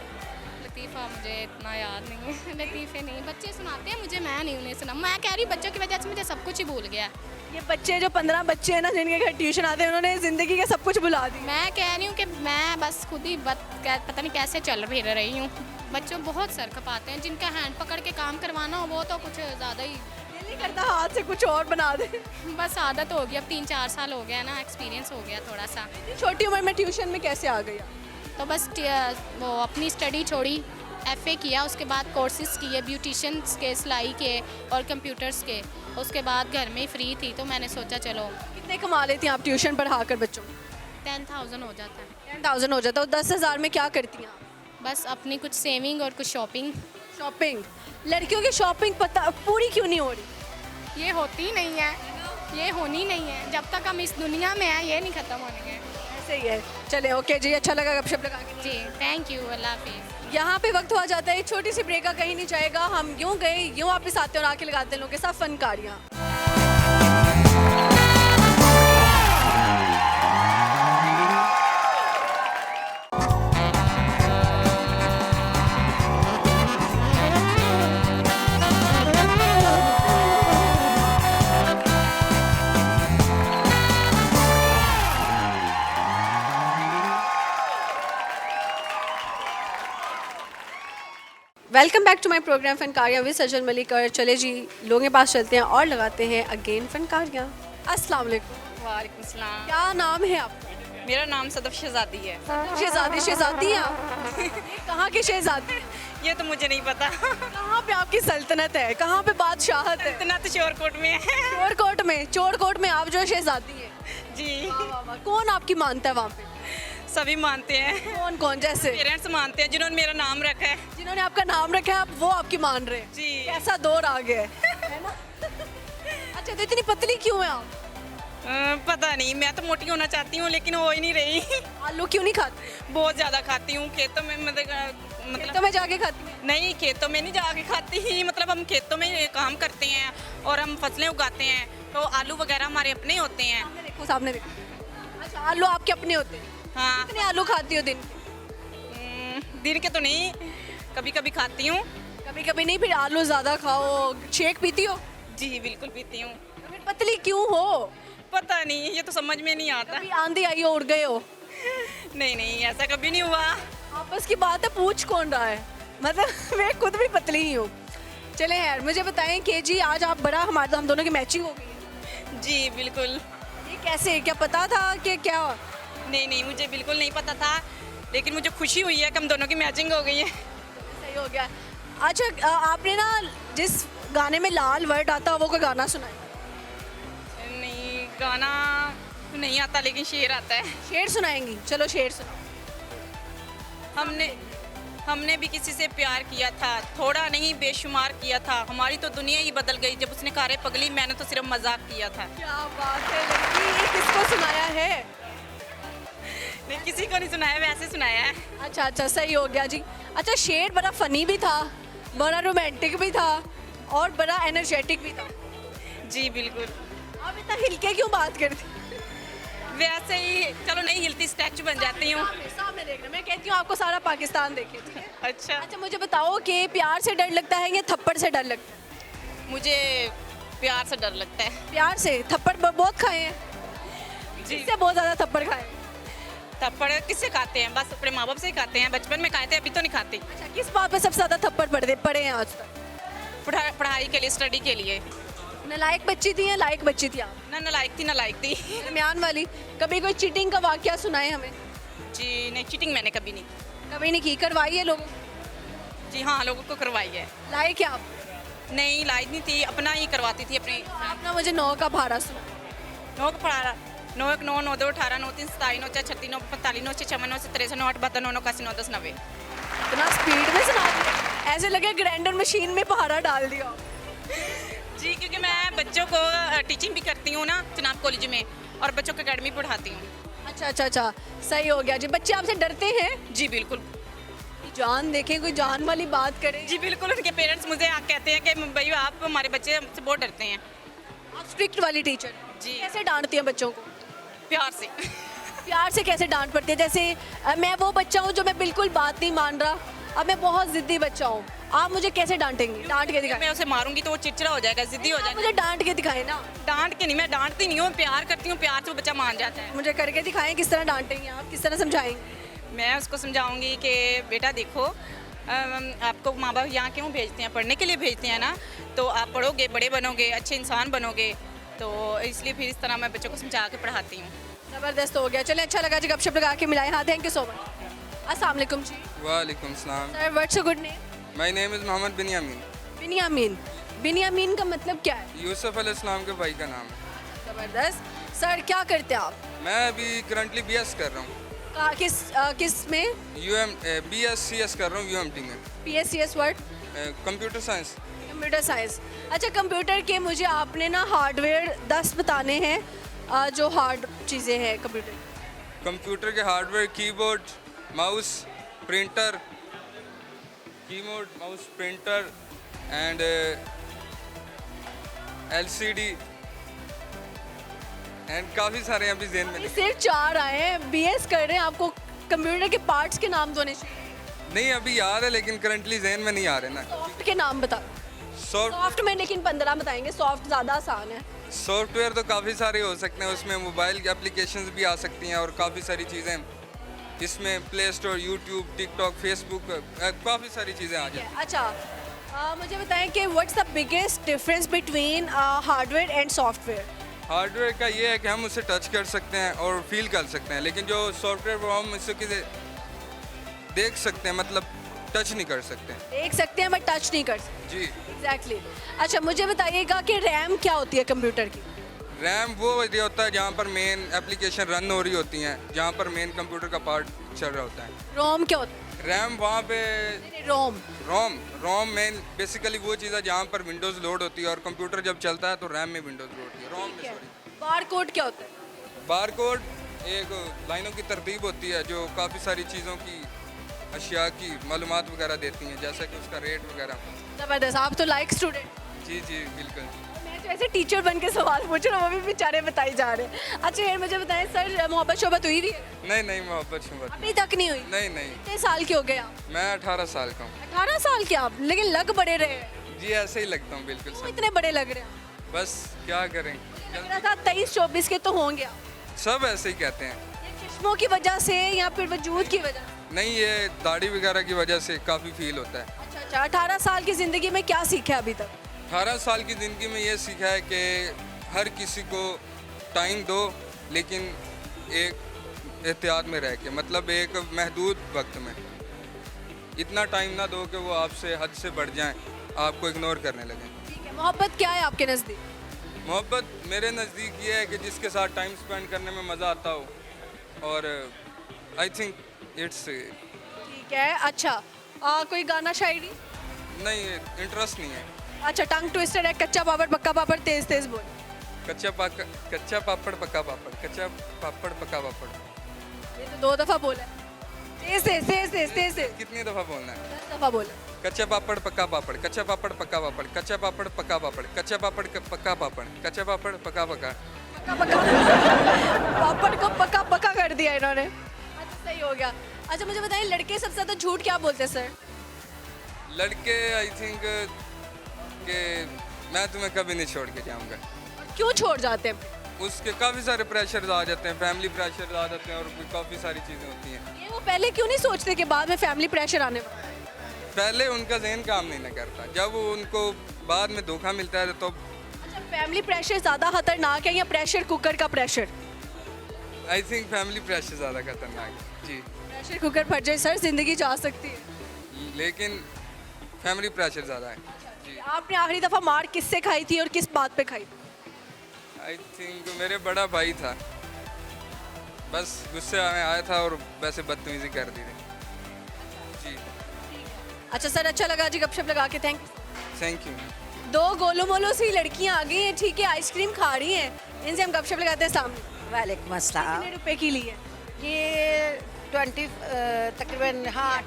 Speaker 2: लतीफ़ा मुझे इतना याद नहीं है। लतीफ़े नहीं, बच्चे सुनाते हैं मुझे, मैं नहीं उन्हें सुना। मैं कह रही हूँ बच्चों की वजह से मुझे सब कुछ ही भूल गया।
Speaker 1: ये बच्चे जो 15 बच्चे हैं ना जिनके घर ट्यूशन आते हैं, उन्होंने ज़िंदगी का सब कुछ भुला दिया।
Speaker 2: मैं कह रही हूँ कि मैं बस खुद ही पता नहीं कैसे चल फिर रही हूँ। बच्चों बहुत सर खपाते हैं, जिनका हैंड पकड़ के काम करवाना हो वो तो कुछ ज़्यादा ही
Speaker 1: दिल नहीं करता हाथ से कुछ और बना दे।
Speaker 2: बस आदत हो गई। अब 3-4 साल हो गया ना, एक्सपीरियंस हो गया थोड़ा सा।
Speaker 1: छोटी उम्र में ट्यूशन में कैसे आ गई?
Speaker 2: तो बस वो अपनी स्टडी छोड़ी, FA किया, उसके बाद कोर्सेज किए ब्यूटिशियंस के, सिलाई के और कंप्यूटर्स के। उसके बाद घर में ही फ्री थी तो मैंने सोचा चलो।
Speaker 1: कितने कमा लेती हैं आप ट्यूशन पढ़ा कर बच्चों?
Speaker 2: 10,000 हो जाता है।
Speaker 1: 10,000 हो जाता है। 10,000 में क्या करती हैं आप?
Speaker 2: बस अपनी कुछ सेविंग और कुछ शॉपिंग।
Speaker 1: शॉपिंग? लड़कियों की शॉपिंग पता पूरी क्यों नहीं हो रही?
Speaker 2: ये होती नहीं है, ये होनी नहीं है। जब तक हम इस दुनिया में हैं ये नहीं ख़त्म होने।
Speaker 1: ऐसे ही है। चले, ओके जी, अच्छा लगा गपशप लगा के।
Speaker 2: जी, थैंक यू, अल्लाह हाफिज़।
Speaker 1: यहाँ पे वक्त हुआ जाता है छोटी सी ब्रेक का, कहीं नहीं जाएगा। हम यूँ गए यूँ वापस आते हैं और आके लगाते हैं लोगों के साथ फनकारियाँ। Welcome back to my programme फनकारियाँ विद सजल मलिक। और चले जी लोगों के पास चलते हैं और लगाते हैं अगेन फनकारियाँ। अस्सलाम वालेकुम।
Speaker 5: वालेकुम सलाम।
Speaker 1: क्या नाम है आपका?
Speaker 5: मेरा नाम सदफ शहजादी है।
Speaker 1: शहजादी हैं आप? कहाँ के शहजादी?
Speaker 5: ये तो मुझे नहीं पता।
Speaker 1: कहाँ पे आपकी सल्तनत है? कहाँ पे बादशाहत है?
Speaker 5: इतना तो शोरकोट में है।
Speaker 1: चोरकोट में आप जो शहजादी है।
Speaker 5: जी,
Speaker 1: वाह, वाह, वाह। कौन आपकी मानता है वहाँ पे?
Speaker 5: सभी मानते हैं।
Speaker 1: कौन कौन जैसे?
Speaker 5: पेरेंट्स मानते हैं जिन्होंने मेरा नाम रखा है।
Speaker 1: जिन्होंने आपका नाम रखा है आप वो आपकी मान रहे हैं?
Speaker 5: जी।
Speaker 1: कैसा दौर आ गया है ना? अच्छा, तो इतनी पतली क्यों है आप?
Speaker 5: पता नहीं, मैं तो मोटी होना चाहती हूँ लेकिन हो ही नहीं रही।
Speaker 1: आलू क्यों नहीं खाते?
Speaker 5: बहुत ज़्यादा खाती हूँ खेतों में,
Speaker 1: खेतों
Speaker 5: मतलब
Speaker 1: में जाके खाती हैं?
Speaker 5: नहीं, खेतों में नहीं जाके खाती ही, मतलब हम खेतों में काम करते हैं और हम फसलें उगाते हैं, तो आलू वगैरह हमारे अपने होते हैं।
Speaker 1: सामने देखो। अच्छा, आलू आपके अपने होते हैं?
Speaker 5: हाँ।
Speaker 1: कितने आलू खाती हो दिन के?
Speaker 5: दिन के तो नहीं, कभी कभी खाती हूँ।
Speaker 1: कभी कभी नहीं, फिर आलू ज़्यादा खाओ। शेक पीती हो?
Speaker 5: जी बिल्कुल पीती हूँ।
Speaker 1: तो फिर पतली क्यों हो?
Speaker 5: पता नहीं, ये तो समझ में नहीं आता।
Speaker 1: कभी आंधी आई हो उड़ गए हो?
Speaker 5: नहीं नहीं, ऐसा कभी नहीं हुआ।
Speaker 1: आपस की बात है, पूछ कौन रहा है? मतलब मैं खुद भी पतली ही हूँ। चले यार, मुझे बताएं कि जी आज आप बड़ा हमारे हम दोनों की मैचिंग हो गई है।
Speaker 5: जी बिल्कुल।
Speaker 1: ये कैसे? क्या पता था कि क्या?
Speaker 5: नहीं नहीं, मुझे बिल्कुल नहीं पता था, लेकिन मुझे खुशी हुई है कि हम दोनों की मैचिंग हो गई है।
Speaker 1: सही हो गया। अच्छा, आपने ना जिस गाने में लाल वर्ड आता वो कोई गाना सुना है?
Speaker 5: नहीं, गाना तो नहीं आता लेकिन शेर आता है।
Speaker 1: शेर सुनाएंगी? चलो शेर सुनाओ।
Speaker 5: हमने भी किसी से प्यार किया था, थोड़ा नहीं बेशुमार किया था, हमारी तो दुनिया ही बदल गई जब उसने कारे पगली, मैंने तो सिर्फ मजाक किया था।
Speaker 1: क्या बात है लड़की, ये किसको सुनाया है?
Speaker 5: नहीं, किसी को नहीं सुनाया, वैसे सुनाया है।
Speaker 1: अच्छा अच्छा, सही हो गया जी। अच्छा, शेर बड़ा फनी भी था, बड़ा रोमांटिक भी था और बड़ा एनर्जेटिक भी था।
Speaker 5: जी बिल्कुल।
Speaker 1: आप इतना हिलके क्यों बात करती?
Speaker 5: वैसे ही, चलो नहीं हिलती, स्टैचू बन जाती हूँ।
Speaker 1: सामने देखना, मैं कहती हूँ आपको सारा पाकिस्तान देखे, ठीक है?
Speaker 5: अच्छा,
Speaker 1: अच्छा, मुझे बताओ कि प्यार से डर लगता है या थप्पड़ से डर लगता है?
Speaker 5: मुझे प्यार से डर लगता है।
Speaker 1: प्यार से। थप्पड़ बहुत खाए हैं?
Speaker 5: जी।
Speaker 1: इससे बहुत ज़्यादा थप्पड़ खाए हैं?
Speaker 5: थप्पड़ किससे खाते हैं? बस अपने माँ बाप से ही खाते हैं, बचपन में खाए थे, अभी तो नहीं खाते।
Speaker 1: अच्छा, किस बात पे सबसे ज़्यादा थप्पड़ पड़े हैं आज तक?
Speaker 5: पढ़ाई के लिए, स्टडी के लिए।
Speaker 1: नालायक बच्ची थी या लायक बच्ची थी आप?
Speaker 5: ना नालायक थी, नालायक थी।
Speaker 1: दरमियान वाली। कभी कोई चीटिंग का वाकया सुनाए हमें?
Speaker 5: जी नहीं, चीटिंग मैंने कभी नहीं।
Speaker 1: कभी नहीं की? करवाई है लोगों?
Speaker 5: जी हाँ, लोगों को करवाई है।
Speaker 1: लायक है आप?
Speaker 5: नहीं, लायक नहीं थी, अपना ही करवाती थी अपने।
Speaker 1: आप ना मुझे 9 का भाड़ा सुना।
Speaker 5: 9 का पढ़ा, 9 1 9 9 2 18 9 3 27 9 4 36 9 45 9 6 56 9 63 9 8 72 9 89 9 10 90।
Speaker 1: इतना स्पीड में सुना दिया, ऐसे लगे ग्राइंडर मशीन में पहाड़ा डाल दिया।
Speaker 5: जी, क्योंकि मैं बच्चों को टीचिंग भी करती हूँ ना जनाब कॉलेज में, और बच्चों को अकेडमी पढ़ाती हूँ।
Speaker 1: अच्छा अच्छा अच्छा, सही हो गया जी। बच्चे आपसे डरते हैं?
Speaker 5: जी बिल्कुल।
Speaker 1: जान देखें, कोई जान वाली बात करे।
Speaker 5: जी बिल्कुल, उनके पेरेंट्स मुझे कहते हैं कि भाई आप, हमारे बच्चे हमसे बहुत डरते हैं।
Speaker 1: आप स्ट्रिक्ट वाली टीचर?
Speaker 5: जी।
Speaker 1: कैसे डांटती हैं बच्चों को?
Speaker 5: प्यार से।
Speaker 1: प्यार से कैसे डांट पड़ती है? जैसे मैं वो बच्चा हूँ जो मैं बिल्कुल बात नहीं मान रहा, अब मैं बहुत ज़िद्दी बच्चा हूँ, आप मुझे कैसे डांटेंगे? डांट के दिखाएं।
Speaker 5: मैं उसे मारूंगी तो वो चिड़चिड़ा हो जाएगा, जिद्दी हो
Speaker 1: आप
Speaker 5: जाएगा।
Speaker 1: मुझे डांट के दिखाएं ना।
Speaker 5: डांट के नहीं, मैं डांटती नहीं हूँ, प्यार करती हूँ, प्यार से वो बच्चा मान जाता है।
Speaker 1: मुझे करके दिखाएं, किस तरह डांटेंगे आप, किस तरह समझाएंगे?
Speaker 5: मैं उसको समझाऊंगी कि बेटा देखो, आपको माँ बाप यहाँ क्यों भेजते हैं? पढ़ने के लिए भेजते हैं ना, तो आप पढ़ोगे, बड़े बनोगे, अच्छे इंसान बनोगे, तो इसलिए फिर इस तरह मैं बच्चों को समझा के पढ़ाती हूँ।
Speaker 1: ज़बरदस्त हो गया। चलिए, अच्छा लगा जी गपशप लगा के मिलाए। हाँ, थैंक यू सो मच। अस्सलाम वालेकुम जी।
Speaker 6: वालेकुम सलाम।
Speaker 1: Sir, what's your good name?
Speaker 6: My name is Mohammad Biniyamin.
Speaker 1: Biniyamin. Biniyamin का मतलब क्या है?
Speaker 6: यूसुफ अलैहिस्सलाम के भाई का नाम है।
Speaker 1: ज़बरदस्त। सर, क्या करते हैं आप?
Speaker 6: मैं अभी करंटली बीएस कर रहा हूँ,
Speaker 1: किस में?
Speaker 6: BScs कर रहा हूँ UMT में,
Speaker 1: PSCS word?
Speaker 6: Computer science.
Speaker 1: Computer science. अच्छा, कंप्यूटर के मुझे आपने ना हार्डवेयर 10 बताने हैं, जो हार्ड चीज़ें हैं कंप्यूटर।
Speaker 6: कंप्यूटर के hardware keyboard, mouse, printer, keyboard, mouse, printer and LCD and काफ़ी सारे अभी जेन में
Speaker 1: ये सिर्फ 4 आए हैं, BS कर रहे हैं, आपको कंप्यूटर के पार्ट्स के नाम तो नहीं?
Speaker 6: नहीं, अभी याद है लेकिन करंटली जेन में नहीं आ रहे ना।
Speaker 1: सॉफ्ट के नाम बता। सॉफ्ट में लेकिन 15 बताएंगे, सॉफ्ट ज़्यादा आसान है।
Speaker 6: सॉफ्टवेयर तो काफ़ी सारे हो सकते हैं, उसमें मोबाइल एप्लीकेशंस भी आ सकती हैं और काफ़ी सारी चीज़ें इसमें play store, YouTube, TikTok, Facebook, काफ़ी सारी चीज़ें आ जाती हैं।
Speaker 1: अच्छा मुझे बताएं कि what's the biggest difference between hardware and software?
Speaker 6: Hardware का ये है कि हम उसे टच कर सकते हैं और फील कर सकते हैं, लेकिन जो सॉफ्टवेयर वो हम इससे किसी देख सकते हैं, मतलब टच नहीं कर सकते।
Speaker 1: देख सकते हैं बट टच नहीं कर सकते।
Speaker 6: जी।
Speaker 1: एग्जैक्टली अच्छा मुझे बताइएगा कि रैम क्या होती है कंप्यूटर की?
Speaker 6: रैम वो एरिया होता है जहाँ पर मेन एप्लीकेशन रन हो रही होती हैं, जहाँ पर मेन कंप्यूटर का पार्ट चल रहा होता है।
Speaker 1: रोम क्या होता है?
Speaker 6: रैम वहाँ पे
Speaker 1: रोम
Speaker 6: रोम मेन बेसिकली वो चीज़ है जहाँ पर विंडोज़ लोड होती है, और कंप्यूटर जब चलता है तो रैम में विंडोज़ लोड होती है, रोम में सॉरी।
Speaker 1: बार कोड क्या होता है?
Speaker 6: बार कोड एक लाइनों की तरतीब होती है जो काफ़ी सारी चीज़ों की अशिया की मालूमात वगैरह देती हैं, जैसा कि उसका रेट वगैरह।
Speaker 1: जबरदस्त, आप तो लाइक स्टूडेंट।
Speaker 6: जी जी बिल्कुल।
Speaker 1: मैं तो ऐसे टीचर बन के सवाल पूछ रहा हूँ, वो भी बेचारे बताई जा रहे हैं। अच्छा यार मुझे बताएं सर, मोहब्बत शोहबत हुई थी?
Speaker 6: नहीं मोहब्बत शोहब्बत
Speaker 1: अभी तक नहीं हुई?
Speaker 6: नहीं।
Speaker 1: कितने साल के हो गए आप?
Speaker 6: मैं 18 साल का हूँ।
Speaker 1: 18 साल के आप, लेकिन लग बड़े रहे हैं।
Speaker 6: जी ऐसे ही लगता हूँ बिल्कुल
Speaker 1: क्यों
Speaker 6: सर।
Speaker 1: इतने बड़े लग रहे हैं?
Speaker 6: बस क्या करें,
Speaker 1: लग रहा था 23-24 के तो होंगे आप।
Speaker 6: सब ऐसे ही कहते हैं।
Speaker 1: ये चश्मों की वजह से या फिर वजूद की वजह से?
Speaker 6: नहीं, ये दाढ़ी वगैरह की वजह से काफ़ी फील होता है।
Speaker 1: अच्छा 18 साल की ज़िंदगी में क्या सीखा अभी तक?
Speaker 6: 18 साल की ज़िंदगी में ये सीखा है कि हर किसी को टाइम दो, लेकिन एक एहतियात में रह के, मतलब एक महदूद वक्त में। इतना टाइम ना दो कि वो आपसे हद से बढ़ जाएं, आपको इग्नोर करने लगें।
Speaker 1: ठीक है, मोहब्बत क्या है आपके नज़दीक?
Speaker 6: मोहब्बत मेरे नज़दीक ये है कि जिसके साथ टाइम स्पेंड करने में मज़ा आता हो, और आई थिंक इट्स
Speaker 1: ठीक है। अच्छा कोई गाना शायरी?
Speaker 6: नहीं, इंटरेस्ट नहीं है।
Speaker 1: अच्छा टंग ट्विस्टर है, कच्चा पापड़ पक्का पापड़, तेज तेज बोल।
Speaker 6: कच्चा पापड़ पक्का पापड़, कच्चा पापड़ पक्का पापड़।
Speaker 1: ये तो 2 दफ़ा बोला है। तेज तेज तेज तेज तेज तेज
Speaker 6: कितनी दफ़ा बोलना है?
Speaker 1: 10 दफ़ा बोला।
Speaker 6: कच्चा पापड़ पक्का पापड़, कच्चा पापड़ पक्का पापड़, कच्चा पापड़ पक्का पापड़, कच्चा पापड़ पक्का पापड़, कच्चा पापड़ पक्का पक्का।
Speaker 1: पक्का पक्का पापड़ को पक्का पक्का कर दिया इन्होंने। अच्छा सही हो गया। अच्छा मुझे बताइए लड़के सबसे ज़्यादा झूठ क्या बोलते हैं सर?
Speaker 6: लड़के आई थिंक कि मैं तुम्हें कभी नहीं छोड़ के जाऊंगा।
Speaker 1: क्यों छोड़ जाते हैं?
Speaker 6: उसके काफ़ी सारे प्रेशर आ जाते हैं, फैमिली प्रेशर आ जाते हैं, और भी काफ़ी सारी चीज़ें होती हैं।
Speaker 1: ये वो पहले क्यों नहीं सोचते कि बाद में फैमिली प्रेशर आने वाला है?
Speaker 6: पहले उनका जहन काम नहीं ना करता, जब उनको बाद में धोखा मिलता है तो।
Speaker 1: अच्छा फैमिली प्रेशर ज़्यादा खतरनाक है या प्रेशर कुकर का pressure?
Speaker 6: I think family pressure ज़्यादा खतरनाक है। जी।
Speaker 1: प्रेशर कुकर फट जाए सर ज़िंदगी जा सकती है,
Speaker 6: लेकिन फैमिली प्रेशर ज़्यादा है। जी।
Speaker 1: आपने आखिरी दफ़ा मार किससे खाई थी और किस बात पे खाई?
Speaker 6: आई थिंक मेरे बड़ा भाई था, बस गुस्से में आया था और वैसे बदतमीजी कर दी थी। जी।
Speaker 1: अच्छा सर अच्छा लगा जी गपशप लगा के, थैंक यू।
Speaker 6: यू।
Speaker 1: 2 गोलो मोलो सी लड़कियां आ गई हैं, ठीक है, आइसक्रीम खा रही हैं, इनसे हम गपशप लगाते हैं सामने।
Speaker 7: वालेकुम अस्सलाम।
Speaker 1: कितने रुपए की ली है?
Speaker 7: ये 20 तकरीबन, हाँ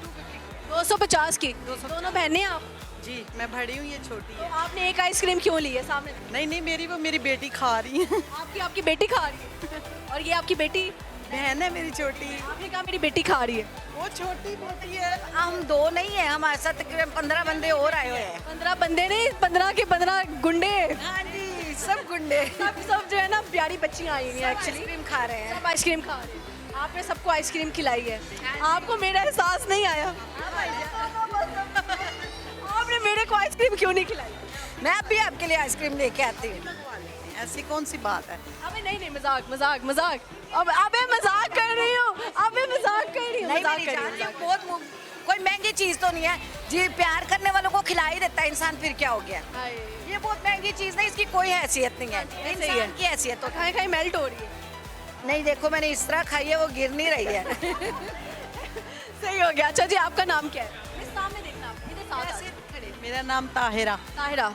Speaker 1: 250 की। दोनों बहनें हैं आप?
Speaker 8: जी मैं बड़ी हूँ, ये छोटी
Speaker 1: तो
Speaker 8: है।
Speaker 1: आपने एक आइसक्रीम क्यों ली है सामने?
Speaker 8: नहीं मेरी बेटी खा रही है।
Speaker 1: आपकी बेटी खा रही है और ये आपकी बेटी?
Speaker 8: बहन है मेरी छोटी।
Speaker 1: आपने कहा मेरी बेटी खा रही है।
Speaker 8: वो छोटी बेटी है।
Speaker 7: हम 2 नहीं है, हमारे साथ तकरीबन 15 बंदे और आए हुए हैं।
Speaker 1: 15 बंदे नहीं, 15 के 15 गुंडे।
Speaker 7: हाँ जी, सब गुंडे।
Speaker 1: सब जो है ना प्यारी बच्चियाँ आई हुई हैं एक्चुअली।
Speaker 7: आइसक्रीम खा रहे हैं।
Speaker 1: सब आइसक्रीम खा रहे हैं। आपने सबको आइसक्रीम खिलाई है, आपको मेरा एहसास नहीं आया? आपने मेरे को आइसक्रीम क्यों नहीं खिलाई?
Speaker 7: मैं अभी आपके लिए आइसक्रीम लेके आती हूँ।
Speaker 8: ऐसी कौन सी बात है?
Speaker 1: अबे नहीं मजाक मजाक मजाक। अब अबे मजाक कर रही हूँ, अबे मजाक कर रही हूँ,
Speaker 7: नहीं
Speaker 1: मजाक
Speaker 7: मेरी
Speaker 1: कर
Speaker 7: जान,
Speaker 1: रही
Speaker 7: ये
Speaker 1: हूँ।
Speaker 7: बहुत कोई महंगी चीज़ तो नहीं है जी, प्यार करने वालों को खिला ही देता है इंसान, फिर क्या हो गया?
Speaker 1: हाय,
Speaker 7: ये बहुत महंगी चीज़ नहीं, इसकी कोई हैसियत नहीं है,
Speaker 1: ऐसे ही
Speaker 7: इंसान
Speaker 1: है।
Speaker 7: की हैसियत तो
Speaker 1: खाए खाए मेल्ट हो रही है।
Speaker 7: नहीं। देखो मैंने इस तरह खाई है, वो गिर नहीं रही है।
Speaker 1: सही हो गया। अच्छा जी आपका नाम क्या है? मेरे सामने देखना, आप इधर साथ आ जाओ, खड़े।
Speaker 8: मेरा नाम ताहिरा।
Speaker 1: ताहिरा।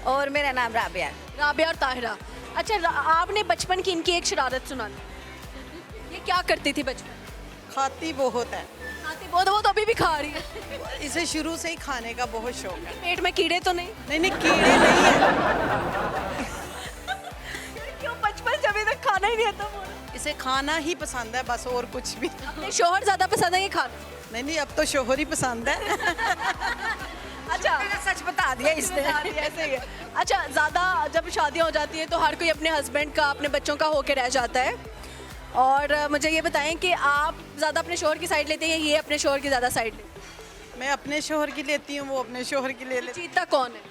Speaker 7: और मेरा नाम राबिया।
Speaker 1: राबिया और ताहिरा। अच्छा आपने बचपन की इनकी एक शरारत सुनानी। ये क्या करती थी बचपन?
Speaker 8: खाती बहुत है,
Speaker 1: खाती बहुत अभी भी खा रही है।
Speaker 8: इसे शुरू से ही खाने का बहुत शौक है।
Speaker 1: पेट में कीड़े तो नहीं?
Speaker 8: नहीं कीड़े नहीं है,
Speaker 1: क्यों बचपन से अभी तक खाना ही नहीं आता?
Speaker 8: इसे खाना ही पसंद है बस, और कुछ भी।
Speaker 1: अपने शोहर ज्यादा पसंद है ये खाना?
Speaker 8: नहीं अब तो शोहर ही पसंद है।
Speaker 1: अच्छा
Speaker 7: सच बता दिया इसने।
Speaker 1: ऐसे ही है। अच्छा ज़्यादा जब शादियाँ हो जाती हैं तो हर कोई अपने हस्बैंड का अपने बच्चों का होके रह जाता है, और मुझे ये बताएं कि आप ज़्यादा अपने शोहर की साइड लेते हैं या ये अपने शोहर की ज़्यादा साइड लेते हैं?
Speaker 8: मैं अपने शोहर की लेती हूँ, वो अपने शोहर की ले लेती
Speaker 1: जीतता कौन है?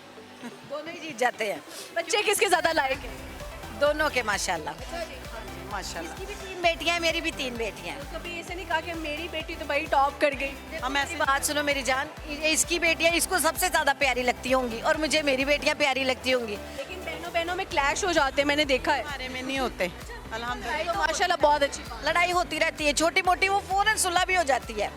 Speaker 7: दोनों ही जीत जाते हैं,
Speaker 1: बच्चे किसके ज़्यादा लायक हैं?
Speaker 7: दोनों के माशाल्लाह।
Speaker 8: है माशाल्लाह।
Speaker 7: इसकी भी 3 बेटियां हैं, मेरी भी 3 बेटियां हैं।
Speaker 1: कभी ऐसे नहीं कहा कि मेरी बेटी तो भाई टॉप कर गई?
Speaker 7: हम ऐसी बात सुनो मेरी जान, इसकी बेटियां इसको सबसे ज़्यादा प्यारी लगती होंगी और मुझे मेरी बेटियां प्यारी लगती होंगी।
Speaker 1: लेकिन बहनों बहनों में क्लैश हो जाते हैं, मैंने देखा है।
Speaker 8: हमारे में नहीं होते अल्हम्दुलिल्लाह।
Speaker 1: तो माशाल्लाह बहुत अच्छी बात।
Speaker 7: लड़ाई होती रहती है, छोटी मोटी, वो फ़ौरन सुलह भी हो जाती है।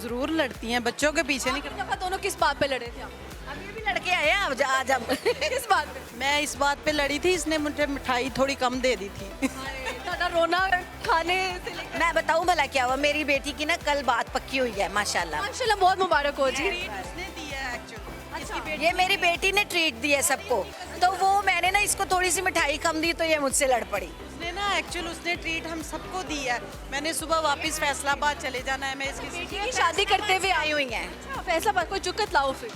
Speaker 8: ज़रूर लड़ती हैं, बच्चों के पीछे नहीं
Speaker 1: एक दफा दोनों किस बात पे लड़े थे आप?
Speaker 7: अभी भी लड़के आए हैं आज हम
Speaker 1: किस बात पे?
Speaker 8: मैं इस बात पे लड़ी थी, इसने मुझे मिठाई थोड़ी कम दे दी थी।
Speaker 1: ਤੁਹਾਡਾ रोना खाने से लेकर
Speaker 7: मैं बताऊं भला क्या हुआ, मेरी बेटी की ना कल बात पक्की हुई है माशाल्लाह।
Speaker 1: माशाल्लाह बहुत मुबारक हो जी।
Speaker 8: उसने दिया है एक्चुअली।
Speaker 7: ये मेरी बेटी ने ट्रीट दी है सबको, तो वो मैंने ना इसको थोड़ी सी मिठाई कम दी तो ये मुझसे लड़ पड़ी।
Speaker 8: उसने ना एक्चुअल उसने ट्रीट हम सबको दी है। मैंने सुबह वापस फैसलाबाद चले जाना है, मैं इसकी
Speaker 1: बेटी की शादी करते हुए
Speaker 7: आई हुई हैं।
Speaker 1: फैसला बात कोई चुकत लाओ फिर।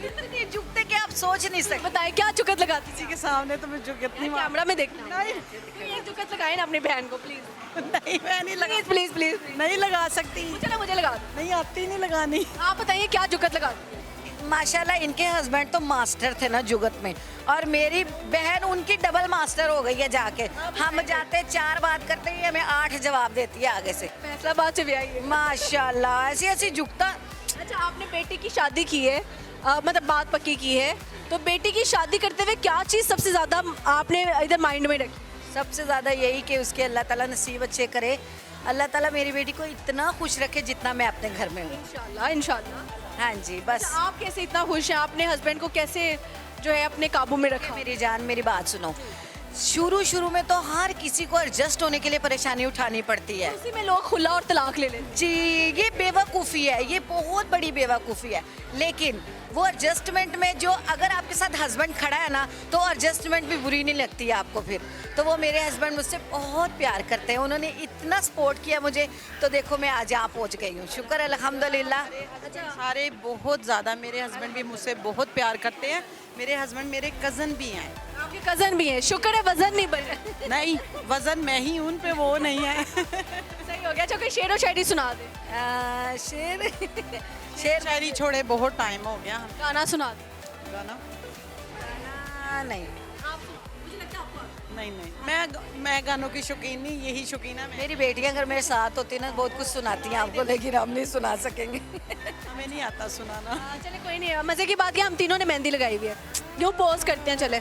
Speaker 7: इतनी झुकते कि आप सोच नहीं सकते।
Speaker 1: बताएं क्या चुकत लगाती थी?
Speaker 8: किसी के सामने तो मैं जुगत नहीं मार।
Speaker 1: कैमरा में देखना। नहीं एक चुकत लगाए ना अपनी बहन को प्लीज
Speaker 8: नहीं, मैं नहीं लगा,
Speaker 1: प्लीज प्लीज प्लीज
Speaker 8: नहीं लगा सकती,
Speaker 1: चलो मुझे लगा दो।
Speaker 8: नहीं आती नहीं लगानी।
Speaker 1: आप बताइए क्या जुगत लगाती?
Speaker 7: माशाल्लाह इनके हस्बैंड तो मास्टर थे ना जुगत में, और मेरी बहन उनकी डबल मास्टर हो गई है जाके। हम जाते 4 बात करते हैं, हमें 8 जवाब देती है आगे से।
Speaker 1: फैसलाबाद से भी आई है।
Speaker 7: माशाल्लाह ऐसी ऐसी झुकता।
Speaker 1: अच्छा आपने बेटी की शादी की है, मतलब बात पक्की की है, तो बेटी की शादी करते हुए क्या चीज़ सबसे ज़्यादा आपने इधर माइंड में रखी?
Speaker 7: सबसे ज़्यादा यही कि उसके अल्लाह ताला नसीब अच्छे करे, अल्लाह ताला मेरी बेटी को इतना खुश रखे जितना मैं अपने घर में हूँ।
Speaker 1: इंशाल्लाह इंशाल्लाह।
Speaker 7: हाँ जी बस।
Speaker 1: आप कैसे इतना खुश हैं? आपने हस्बैंड को कैसे जो है अपने काबू में रखा?
Speaker 7: मेरी जान मेरी बात सुनो, शुरू में तो हर किसी को एडजस्ट होने के लिए परेशानी उठानी पड़ती है
Speaker 1: उसी में लोग खुला और तलाक ले लेते
Speaker 7: जी। ये बेवकूफ़ी है, ये बहुत बड़ी बेवकूफ़ी है। लेकिन वो एडजस्टमेंट में जो अगर आपके साथ हस्बैंड खड़ा है ना, तो एडजस्टमेंट भी बुरी नहीं लगती है आपको फिर। तो वो मेरे हस्बैंड मुझसे बहुत प्यार करते हैं, उन्होंने इतना सपोर्ट किया मुझे, तो देखो मैं आज यहाँ पहुँच गई हूँ, शुक्र अल्हम्दुलिल्लाह।
Speaker 8: सारे बहुत ज़्यादा, मेरे हस्बैंड भी मुझसे बहुत प्यार करते हैं। मेरे हस्बैंड मेरे कज़न भी हैं।
Speaker 1: आपके कज़न भी हैं, शुक्र है वजन नहीं बने।
Speaker 8: नहीं, वजन मैं ही हूँ, उन पे वो नहीं है।
Speaker 1: सही हो गया। अच्छा कोई शेर व शायरी सुना दे।
Speaker 7: शेर
Speaker 8: शेर शायरी छोड़े बहुत टाइम हो गया। हम
Speaker 1: गाना सुना दे।
Speaker 8: गाना
Speaker 7: नहीं,
Speaker 1: मुझे लगता है आपको
Speaker 8: नहीं, मैं गानों की शौकीन नहीं, यही शौकीन है मैं।
Speaker 7: मेरी बेटियां अगर मेरे साथ होती ना बहुत कुछ सुनाती हैं आपको, लेकिन हम नहीं सुना सकेंगे।
Speaker 8: हमें नहीं आता सुनाना।
Speaker 1: चले कोई नहीं, मजे की बात है हम तीनों ने मेहंदी लगाई हुई है, यूँ पोज करते हैं। चले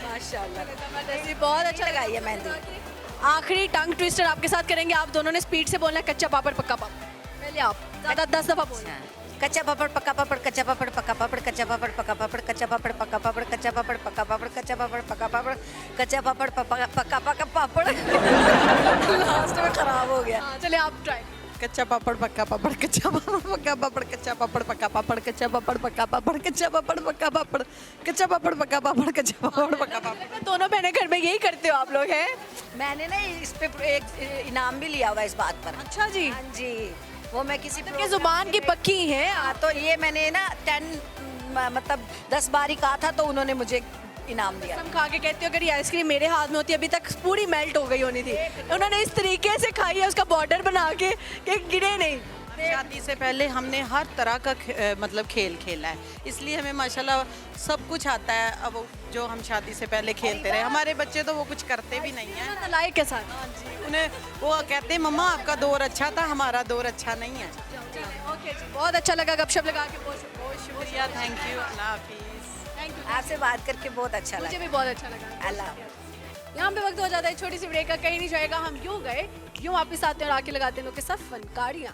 Speaker 7: माशाल्लाह
Speaker 1: जबरदस्ती, बहुत अच्छा
Speaker 7: लगाई है मेहंदी।
Speaker 1: आखिरी टंग ट्विस्टर आपके साथ करेंगे, आप दोनों ने स्पीड से बोलना है, कच्चा पापड़ पक्का पापड़। पहले आप ज़्यादा 10 दफ़ा बोलना।
Speaker 7: कच्चा पापड़ पक्का पापड़, कच्चा पापड़ पक्का पापड़, कच्चा पापड़ पक्का पापड़, कच्चा पापड़ पक्का पापड़, कच्चा पापड़ पक्का पापड़, कच्चा पापड़ पक्का पापड़, कच्चा पापड़ पक्का पक्का पापड़। लास्ट में खराब हो गया।
Speaker 1: हाँ, चले आप ट्राई।
Speaker 8: कच्चा पापड़ पक्का पापड़, कच्चा पापड़ पक्का पापड़, कच्चा पापड़ पक्का पापड़, कच्चा पापड़ पक्का पापड़, कच्चा पापड़ पक्का पापड़, कच्चा पापड़ पक्का पापड़, कच्चा पापड़ पक्का पापड़।
Speaker 1: दोनों बहनें घर में यही करते हो आप लोग हैं?
Speaker 7: मैंने ना इस पे एक इनाम भी लिया हुआ है इस बात पर।
Speaker 1: अच्छा जी,
Speaker 7: हाँ जी, वो मैं किसी
Speaker 1: की जुबान की पक्की है।
Speaker 7: हाँ, तो ये मैंने ना 10 10 बार ही कहा था, तो उन्होंने मुझे इनाम दिया।
Speaker 1: हम खा के कहते हो अगर ये आइसक्रीम मेरे हाथ में होती अभी तक पूरी मेल्ट हो गई होनी थी। उन्होंने इस तरीके से खाई है उसका बॉर्डर बना के कि गिरे नहीं।
Speaker 8: शादी से पहले हमने हर तरह का मतलब खेल खेला है, इसलिए हमें माशाल्लाह सब कुछ आता है। अब जो हम शादी से पहले खेलते रहे, हमारे बच्चे तो वो कुछ करते भी नहीं हैं।
Speaker 1: लाइक के साथ
Speaker 8: उन्हें वो कहते हैं मम्मा आपका दौर अच्छा था, हमारा दौर अच्छा नहीं है।
Speaker 1: ओके जी, बहुत अच्छा लगा गपशप लगा के। बहुत
Speaker 8: शुक्रिया, थैंक यू, अल्लाह हाफिज़।
Speaker 1: Thank you.
Speaker 7: आपसे बात करके बहुत अच्छा
Speaker 1: मुझे
Speaker 7: लगा।
Speaker 1: भी बहुत अच्छा लगा।
Speaker 7: अल्लाह।
Speaker 1: यहाँ पे वक्त हो जाता है छोटी सी ब्रेक का, कहीं नहीं जाएगा। हम यूँ गए यूँ वापस आते हैं और आके लगाते हैं लोग के साथ फनकारियाँ।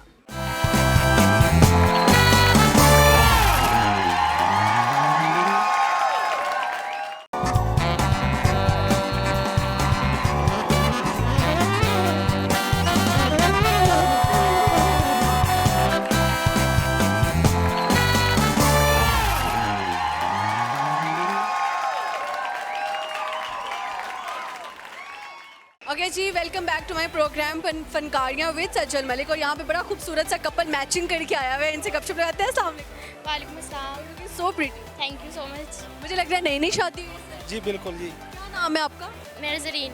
Speaker 1: ओके जी, welcome back to my programme फनकारियाँ विद सज्जल मलिक। और यहाँ पे बड़ा खूबसूरत सा कपल मैचिंग करके आया हुआ है, इनसे गपशप लगाते हैं। सामने
Speaker 2: वालेकुम अस्सलाम।
Speaker 1: So pretty.
Speaker 2: Thank you so much.
Speaker 1: मुझे लग रहा है नई नई शादी हुई है।
Speaker 9: जी बिल्कुल जी।
Speaker 1: क्या नाम है आपका?
Speaker 2: मेरा जरीन।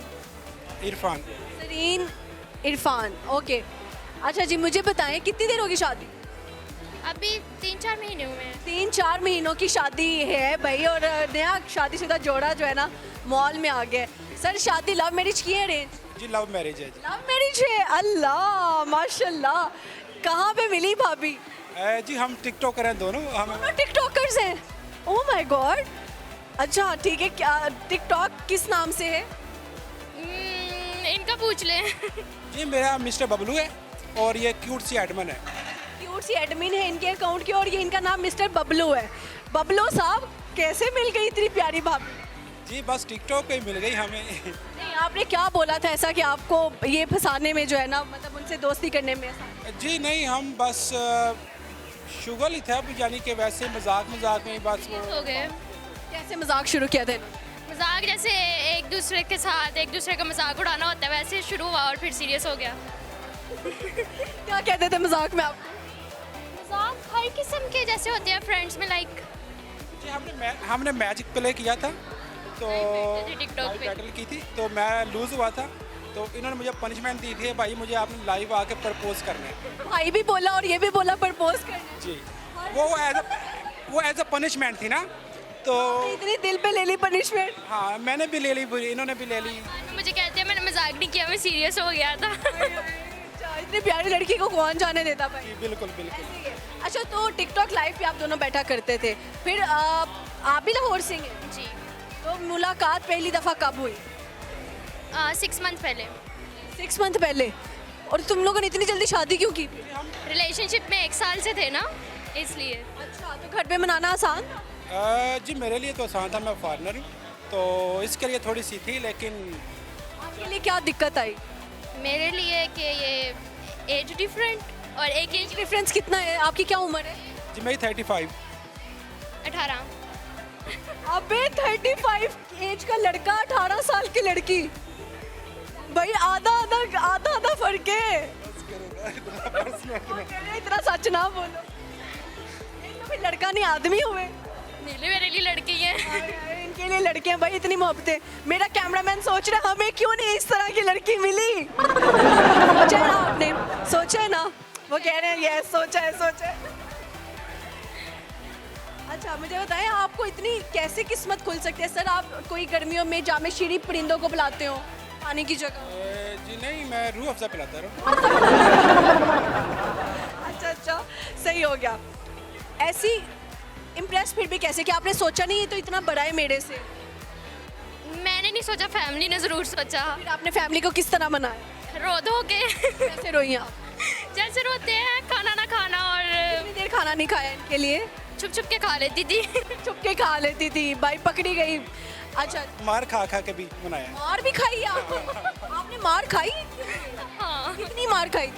Speaker 9: इरफान।
Speaker 1: सरीन इरफान, ओके। अच्छा जी, मुझे बताएं कितनी देर होगी शादी?
Speaker 2: अभी 3-4 महीने हुए हैं।
Speaker 1: 3-4 महीनों की शादी है भाई, और नया शादीशुदा जोड़ा जो है ना मॉल में आ गया है। सर, शादी लव मैरिज की है अरेंज?
Speaker 9: जी लव मैरिज है जी।
Speaker 1: लव मैरिज है, अल्लाह माशाल्लाह। कहाँ पे मिली भाभी?
Speaker 9: जी हम टिकटॉकर हैं दोनों। हम
Speaker 1: टिकटॉकर्स हैं? Oh my God. अच्छा ठीक है, क्या टिकटॉक किस नाम से है?
Speaker 2: इनका पूछ लें।
Speaker 9: जी मेरा मिस्टर बबलू है और ये क्यूट सी एडमन है।
Speaker 1: क्यूट सी एडमिन है इनके अकाउंट की, और ये इनका नाम मिस्टर बबलू है। बबलू साहब, कैसे मिल गई इतनी प्यारी भाभी?
Speaker 9: जी बस टिकटॉक पे मिल गई हमें।
Speaker 1: नहीं, आपने क्या बोला था ऐसा कि आपको ये फंसाने में जो है ना, मतलब उनसे दोस्ती करने में ऐसा?
Speaker 9: जी नहीं, हम बस शुगल ही था, यानी कि वैसे मजाक मजाक में ही बस वो।
Speaker 2: हो गए
Speaker 1: कैसे मजाक शुरू किया था इन्होंने?
Speaker 2: मजाक, जैसे एक दूसरे के साथ एक दूसरे का मजाक उड़ाना होता है, वैसे शुरू हुआ और फिर सीरियस हो गया।
Speaker 1: क्या कहते थे मजाक में आप?
Speaker 2: मजाक हर किस्म के जैसे होते हैं फ्रेंड्स में, लाइक
Speaker 9: जी हमने मैजिक प्ले किया था, तो
Speaker 2: टिकटॉक पे।
Speaker 9: बैटल की थी, तो मैं लूज़ हुआ था, तो इन्होंने मुझे पनिशमेंट दी थी, भाई मुझे आपने लाइव आके प्रपोज करना है।
Speaker 1: भाई भी बोला और ये भी बोला प्रपोज करना।
Speaker 9: जी वो एज अ पनिशमेंट थी ना, तो
Speaker 1: इतनी दिल पे ले ली पनिशमेंट?
Speaker 9: हाँ मैंने भी ले ली, इन्होंने भी ले ली।
Speaker 2: मुझे कहते हैं मैंने मजाक नहीं किया, मैं सीरियस हो गया था।
Speaker 1: अच्छा, इतनी प्यारी लड़की को कौन जाने देता भाई?
Speaker 9: जी बिल्कुल बिल्कुल।
Speaker 1: अच्छा, तो टिकटॉक लाइव पे आप दोनों बैठा करते थे, फिर आप भी लाहौर से हैं?
Speaker 2: जी।
Speaker 1: तो मुलाकात पहली दफ़ा कब हुई?
Speaker 2: 6 मंथ पहले।
Speaker 1: 6 मंथ पहले। और तुम लोगों ने इतनी जल्दी शादी क्यों की?
Speaker 2: रिलेशनशिप में 1 साल से थे ना, इसलिए।
Speaker 1: अच्छा, तो घर पे मनाना आसान था?
Speaker 9: जी मेरे लिए तो आसान था, मैं फॉरनर हूँ, तो इसके लिए थोड़ी सी थी, लेकिन
Speaker 1: आपके लिए क्या दिक्कत आई?
Speaker 2: मेरे लिए कि ये एज डिफरेंट, और एक एज
Speaker 1: डिफरेंस कितना है? आपकी क्या उम्र है?
Speaker 9: जी मेरी 35।
Speaker 2: 18।
Speaker 1: अबे 35 एज का लड़का, 18 साल की लड़की, भाई आधा आधा आधा आधा फर्क है। इतना सच ना बोलो, तो फिर लड़का नहीं आदमी हुए।
Speaker 2: मेरे लिए लड़की है।
Speaker 1: इनके लिए लड़के हैं भाई, इतनी मोहब्बतें। मेरा कैमरामैन सोच रहा है हमें क्यों नहीं इस तरह की लड़की मिली। सोचा है ना आपने? सोचा है ना? वो कह रहे हैं यस, सोचा है सोचा है। अच्छा मुझे बताएं, आपको इतनी कैसे किस्मत खुल सकती है? सर, आप कोई गर्मियों में जामे शीरी परिंदों को बुलाते हो पानी की जगह?
Speaker 9: जी नहीं, मैं रूह अफ़ज़ा पिलाता रहूँ।
Speaker 1: अच्छा, सही हो गया। ऐसी इम्प्रेस फिर भी कैसे कि आपने सोचा नहीं ये तो इतना बड़ा है मेरे से?
Speaker 2: मैंने नहीं सोचा, फैमिली ने ज़रूर सोचा।
Speaker 1: फिर आपने फैमिली को किस तरह मनाया?
Speaker 2: रो धो के।
Speaker 1: कैसे रोई आप?
Speaker 2: जैसे रोते हैं, खाना ना खाना, और
Speaker 1: कितनी देर खाना नहीं खाया इनके लिए?
Speaker 2: छुप छुप के खा लेती थी।
Speaker 1: छुप के खा लेती थी भाई, पकड़ी गई। अच्छा,
Speaker 9: मार खा खा के भी बनाया।
Speaker 1: मार भी खाई आप? आपने मार खाई?
Speaker 2: हाँ,
Speaker 1: कितनी मार खाई?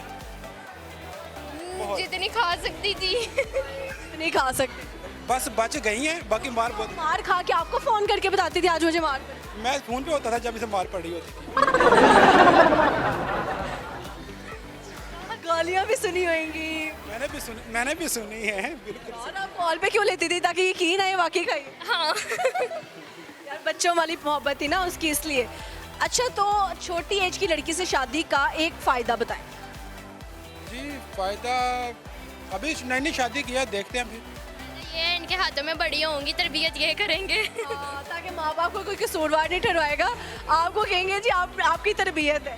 Speaker 2: जितनी खा सकती थी।
Speaker 1: नहीं खा सकते।
Speaker 9: बस बच गई हैं, बाकी मार बहुत।
Speaker 1: मार खा के आपको फोन करके बताती थी आज मुझे मार पड़ी।
Speaker 9: मैं फोन पे होता था जब इसे मार पड़ी होती थी।
Speaker 1: गालियाँ भी सुनी होंगी।
Speaker 9: मैंने भी सुनी है बिल्कुल।
Speaker 1: और आप कॉल पे क्यों लेती थी ताकि यकीन आए वाकई खाई?
Speaker 2: हाँ।
Speaker 1: यार बच्चों वाली मोहब्बत थी ना उसकी, इसलिए। अच्छा, तो छोटी एज की लड़की से शादी का एक फ़ायदा बताएं।
Speaker 9: जी फ़ायदा, अभी नई शादी किया, देखते हैं फिर।
Speaker 2: ये इनके हाथों में बड़ी होंगी, तरबियत ये करेंगे।
Speaker 1: ताकि माँ बाप को कोई कसूरवार नहीं ठहराएगा, आपको कहेंगे जी आपकी तरबियत है।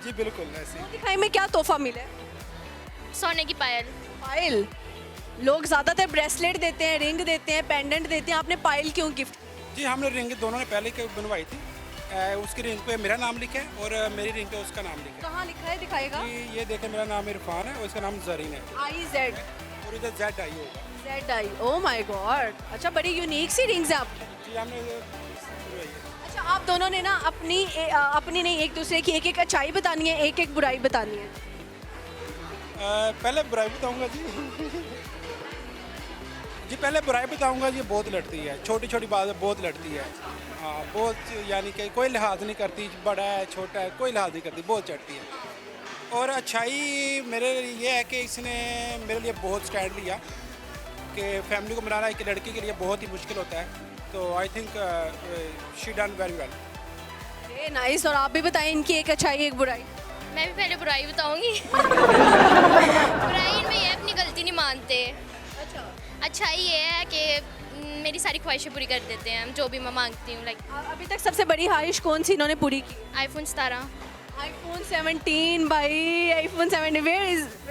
Speaker 9: जी बिल्कुल ऐसे।
Speaker 1: दिखाई में क्या तोहफा मिले?
Speaker 2: सोने की पायल।
Speaker 1: पायल? लोग ज़्यादातर ब्रेसलेट देते हैं, रिंग देते हैं, पेंडेंट देते हैं, आपने पायल क्यों गिफ्ट?
Speaker 9: जी हमने रिंग दोनों ने पहले के बनवाई थी। उसकी रिंग पे मेरा नाम लिखा है और मेरी रिंग पे उसका नाम लिखा है।
Speaker 1: कहाँ लिखा है, दिखाएगा?
Speaker 9: ये देखें, मेरा नाम इरफान है और इसका नाम जरीन है।
Speaker 1: IZ
Speaker 9: और इधर ZI होगा।
Speaker 1: ZI, oh my God. अच्छा, बड़ी यूनिक सी रिंग्स हैं आपकी।
Speaker 9: जी हमने।
Speaker 1: अच्छा, आप दोनों ने ना अपनी नहीं, एक दूसरे की एक एक अच्छाई बतानी है, एक एक बुराई बतानी है।
Speaker 9: पहले बुराई बताऊंगा जी। जी पहले बुराई बताऊंगा जी, बहुत लड़ती है, छोटी छोटी बात बहुत लड़ती है। हाँ बहुत, यानी कि कोई लिहाज नहीं करती, बड़ा है छोटा है कोई लिहाज नहीं करती, बहुत चढ़ती है। और अच्छाई मेरे लिए ये है कि इसने मेरे लिए बहुत स्टैंड लिया कि फैमिली को मनाना एक लड़की के लिए बहुत ही मुश्किल होता है, तो I think she done very well.
Speaker 1: Nice. और आप भी बताएं इनकी एक अच्छाई एक बुराई।
Speaker 2: मैं भी पहले बुराई बताऊंगी। बुराई इनमें ये अपनी गलती नहीं मानते।
Speaker 1: अच्छा,
Speaker 2: अच्छा ये है कि मेरी सारी ख्वाहिशें पूरी कर देते हैं, जो भी मैं मांगती हूँ। लाइक
Speaker 1: अभी तक सबसे बड़ी ख्वाहिश कौन सी इन्होंने पूरी की?
Speaker 2: आईफोन 17
Speaker 1: आईफोन 17 भाई, आईफोन 17 वेयर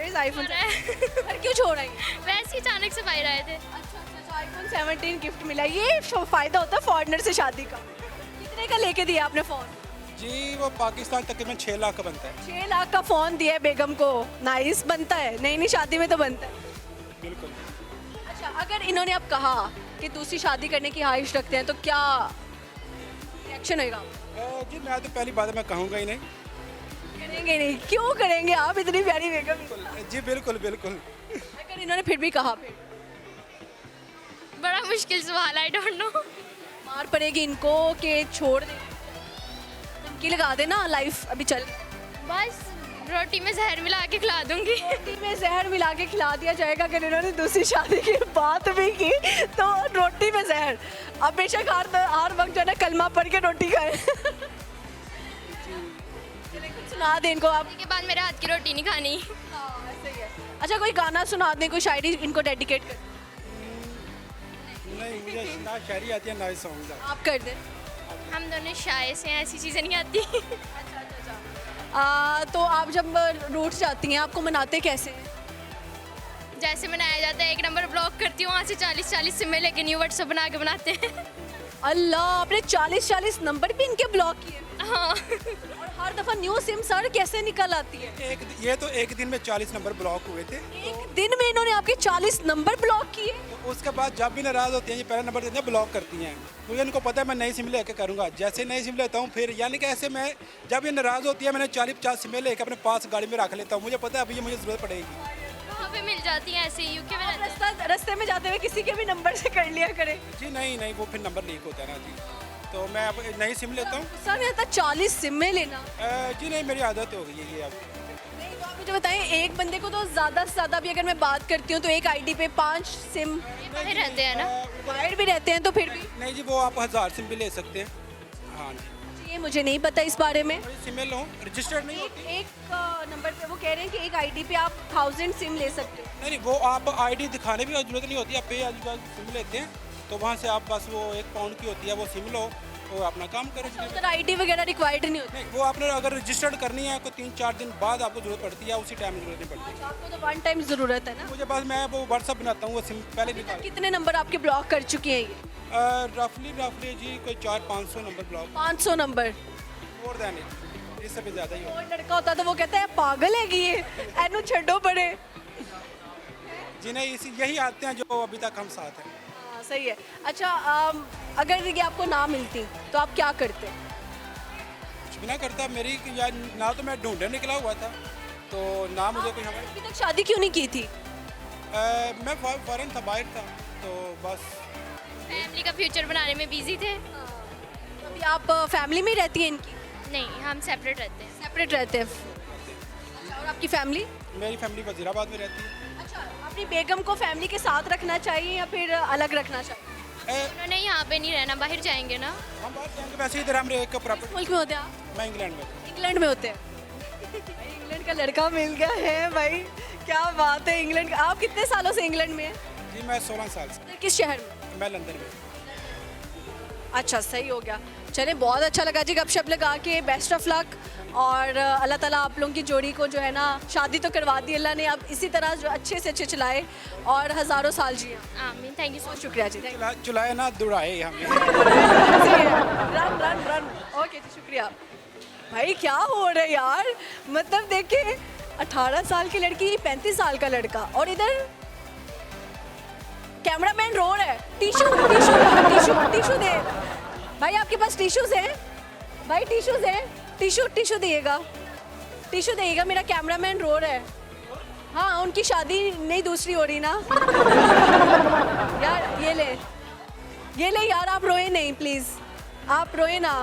Speaker 1: इज आईफोन? पर क्यों छोड़ आई?
Speaker 2: वैसे ही अचानक से बाहर आए थे।
Speaker 1: अच्छा, आईफोन 17 गिफ्ट मिला। ये फायदा होता है फॉरेनर से शादी का। कितने का लेके दिया आपने फ़ोन?
Speaker 9: जी वो पाकिस्तान तकरीबन 6 लाख का बनता है।
Speaker 1: 6 लाख का फ़ोन दिया है बेगम को। नाइस, बनता है। नई नई शादी में तो बनता है।
Speaker 9: बिल्कुल।
Speaker 1: अच्छा, अगर इन्होंने अब कहा कि दूसरी शादी करने की ख्वाहिश रखते हैं तो क्या रिएक्शन होगा?
Speaker 9: जी मैं तो पहली बात मैं कहूँगा ही नहीं।
Speaker 1: करेंगे नहीं? क्यों करेंगे आप, इतनी प्यारी बेगम?
Speaker 9: जी बिल्कुल बिल्कुल।
Speaker 1: अगर इन्होंने फिर भी कहा, फिर
Speaker 2: बड़ा मुश्किल सवाल, आई डोंट नो।
Speaker 1: मार पड़ेगी इनको कि छोड़ दे, धमकी लगा देना, लाइफ अभी चल।
Speaker 2: बस रोटी में जहर मिला के खिला दूंगी।
Speaker 1: रोटी में जहर मिला के खिला दिया जाएगा। अगर इन्होंने दूसरी शादी की बात भी की तो रोटी में जहर। अब बेशक हर वक्त जो है ना कलमा पढ़ के रोटी खाए। कुछ सुना दें इनको आप।
Speaker 2: के बाद मेरे हाथ की रोटी नहीं खानी।
Speaker 1: ऐसे ही है। अच्छा, कोई गाना सुना दें, कोई शायरी इनको डेडिकेट कर।
Speaker 9: नहीं मुझे ना शायरी आती है ना सॉन्ग।
Speaker 1: आप कर दें।
Speaker 2: हम दोनों शाये से हैं, ऐसी चीज़ें नहीं आती।
Speaker 1: तो आप जब रूठ जाती हैं आपको मनाते कैसे हैं?
Speaker 2: जैसे मनाया जाता है, एक नंबर ब्लॉक करती हूँ, वहाँ से 40 सिमें लेके न्यू व्हाट्सएप बना के बनाते हैं।
Speaker 1: अल्लाह, आपने 40 नंबर भी इनके ब्लॉक किए?
Speaker 2: हाँ।
Speaker 1: और हर दफा न्यू सिम सर कैसे निकल आती है?
Speaker 9: ये तो एक दिन में 40 नंबर ब्लॉक हुए थे।
Speaker 1: एक दिन में इन्होंने आपके 40 नंबर ब्लॉक किए?
Speaker 9: तो उसके बाद जब भी नाराज होती हैं ये पहला नंबर देते हैं ब्लॉक करती हैं। मुझे इनको पता है मैं नई सिम लेके करूँगा। जैसे नई सिम लेता हूँ फिर यानी कि ऐसे मैं जब ये नाराज होती है मैंने 40-50 सिमें लेके अपने पास गाड़ी में रख लेता हूँ। मुझे पता है अभी ये मुझे ज़रूरत पड़ेगी।
Speaker 2: वहाँ पे मिल जाती हैं ऐसे यूके में।
Speaker 1: रास्ते में जाते हुए किसी के भी नंबर से कर लिया करें।
Speaker 9: जी नहीं वो फिर नंबर लीक होता है ना जी। तो मैं अब नई सिम लेता हूँ।
Speaker 1: गुस्सा नहीं आता 40 सिमें लेना?
Speaker 9: जी नहीं मेरी आदत हो गई है ये अब।
Speaker 1: नहीं तो आप मुझे बताएं, एक बंदे को तो ज़्यादा से ज़्यादा भी अगर मैं बात करती हूँ तो एक आईडी पे 5 सिम
Speaker 2: बाहर रहते हैं ना,
Speaker 1: बाहर भी रहते हैं तो फिर भी?
Speaker 9: नहीं जी वो आप 1000 सिम भी ले सकते हैं। हाँ जी।
Speaker 1: ये मुझे नहीं पता इस बारे में।
Speaker 9: सिमें लो रजिस्टर्ड नहीं होती।
Speaker 1: एक नंबर पे वो कह रहे हैं कि एक आईडी पे आप 1000 सिम ले सकते हो।
Speaker 9: नहीं वो आप आईडी दिखाने भी जरूरत नहीं होती। आप पे आज सिम लेते हैं तो वहाँ से आप बस वो 1 पाउंड की होती है वो सिम लो, वो अपना काम करें।
Speaker 1: तो आईडी वगैरह रिक्वायर्ड नहीं होती?
Speaker 9: नहीं वो आपने अगर रजिस्टर्ड करनी है तो 3-4 दिन बाद आपको जरूरत पड़ती है, उसी टाइम जरूरत नहीं पड़ती।
Speaker 1: आपको तो वन टाइम ज़रूरत है ना?
Speaker 9: मुझे बस मैं वो व्हाट्सअप बनाता हूँ वो सिम पहले निकाल।
Speaker 1: कितने नंबर आपके ब्लॉक कर चुकी हैं ये?
Speaker 6: रफली जी कोई 400-500 number block
Speaker 1: 500 number?
Speaker 6: More than it, इससे भी ज़्यादा ही
Speaker 1: कोई
Speaker 6: होगा।
Speaker 1: लड़का होता तो वो कहता है पागल है कि ये एनू छड्डो पड़े।
Speaker 9: जिन्हें यही आते हैं जो अभी तक हम साथ हैं।
Speaker 1: हाँ, सही है। अच्छा, अगर ये आपको ना मिलती तो आप क्या करते?
Speaker 9: कुछ भी ना करता। मेरी या ना तो मैं ढूंढने निकला हुआ था तो ना मुझे कोई हमारे
Speaker 1: अभी तक शादी क्यों नहीं की थी?
Speaker 9: मैं फॉरेन था, बाहर था तो बस
Speaker 2: फैमिली का फ्यूचर बनाने में बिजी थे।
Speaker 1: अभी आप फैमिली में ही रहती हैं इनकी?
Speaker 2: नहीं, हम सेपरेट रहते हैं।
Speaker 1: सेपरेट रहते हैं। और आपकी फैमिली?
Speaker 9: मेरी फैमिली वजीराबाद में रहती है।
Speaker 1: अच्छा, अपनी बेगम को फैमिली के साथ रखना चाहिए या फिर अलग रखना चाहिए?
Speaker 2: उन्होंने यहाँ पे नहीं रहना, बाहर जाएंगे ना।
Speaker 9: हम बाहर जाएंगे वैसे इधर हम एक प्रॉपर्टी।
Speaker 1: मुल्क में होते हैं आप?
Speaker 9: मैं इंग्लैंड में।
Speaker 1: इंग्लैंड में होते हैं? इंग्लैंड का लड़का मिल गया है भाई, क्या बात है। इंग्लैंड का आप कितने सालों से इंग्लैंड में हैं?
Speaker 9: जी मैं 16 साल से।
Speaker 1: किस शहर में?
Speaker 9: मैं लंदन में।
Speaker 1: अच्छा, सही हो गया। चले, बहुत अच्छा लगा जी गपशप लगा के। बेस्ट ऑफ लक और अल्लाह ताला आप लोगों की जोड़ी को जो है ना शादी तो करवा दी अल्लाह ने, अब इसी तरह जो अच्छे से अच्छे चलाए और हज़ारों साल जिए।
Speaker 2: आमीन, थैंक यू सो मच।
Speaker 1: शुक्रिया जी।
Speaker 9: चुलाए ना दुड़ाए हमें।
Speaker 1: Run run run. ओके जी, शुक्रिया भाई। क्या हो रहा है यार, मतलब देखिए 18 साल की लड़की 35 साल का लड़का और इधर कैमरामैन रो रहा है। टिशू टिशू टिशू टिशू दे भाई, आपके पास टिश्यूज हैं भाई? टिश्यूज हैं? टिशू टिशू दिएगा, टिशू दिएगा। मेरा कैमरामैन रो रहा है। हाँ, उनकी शादी नहीं दूसरी हो रही ना। यार ये ले यार, आप रोए नहीं प्लीज़, आप रोए ना।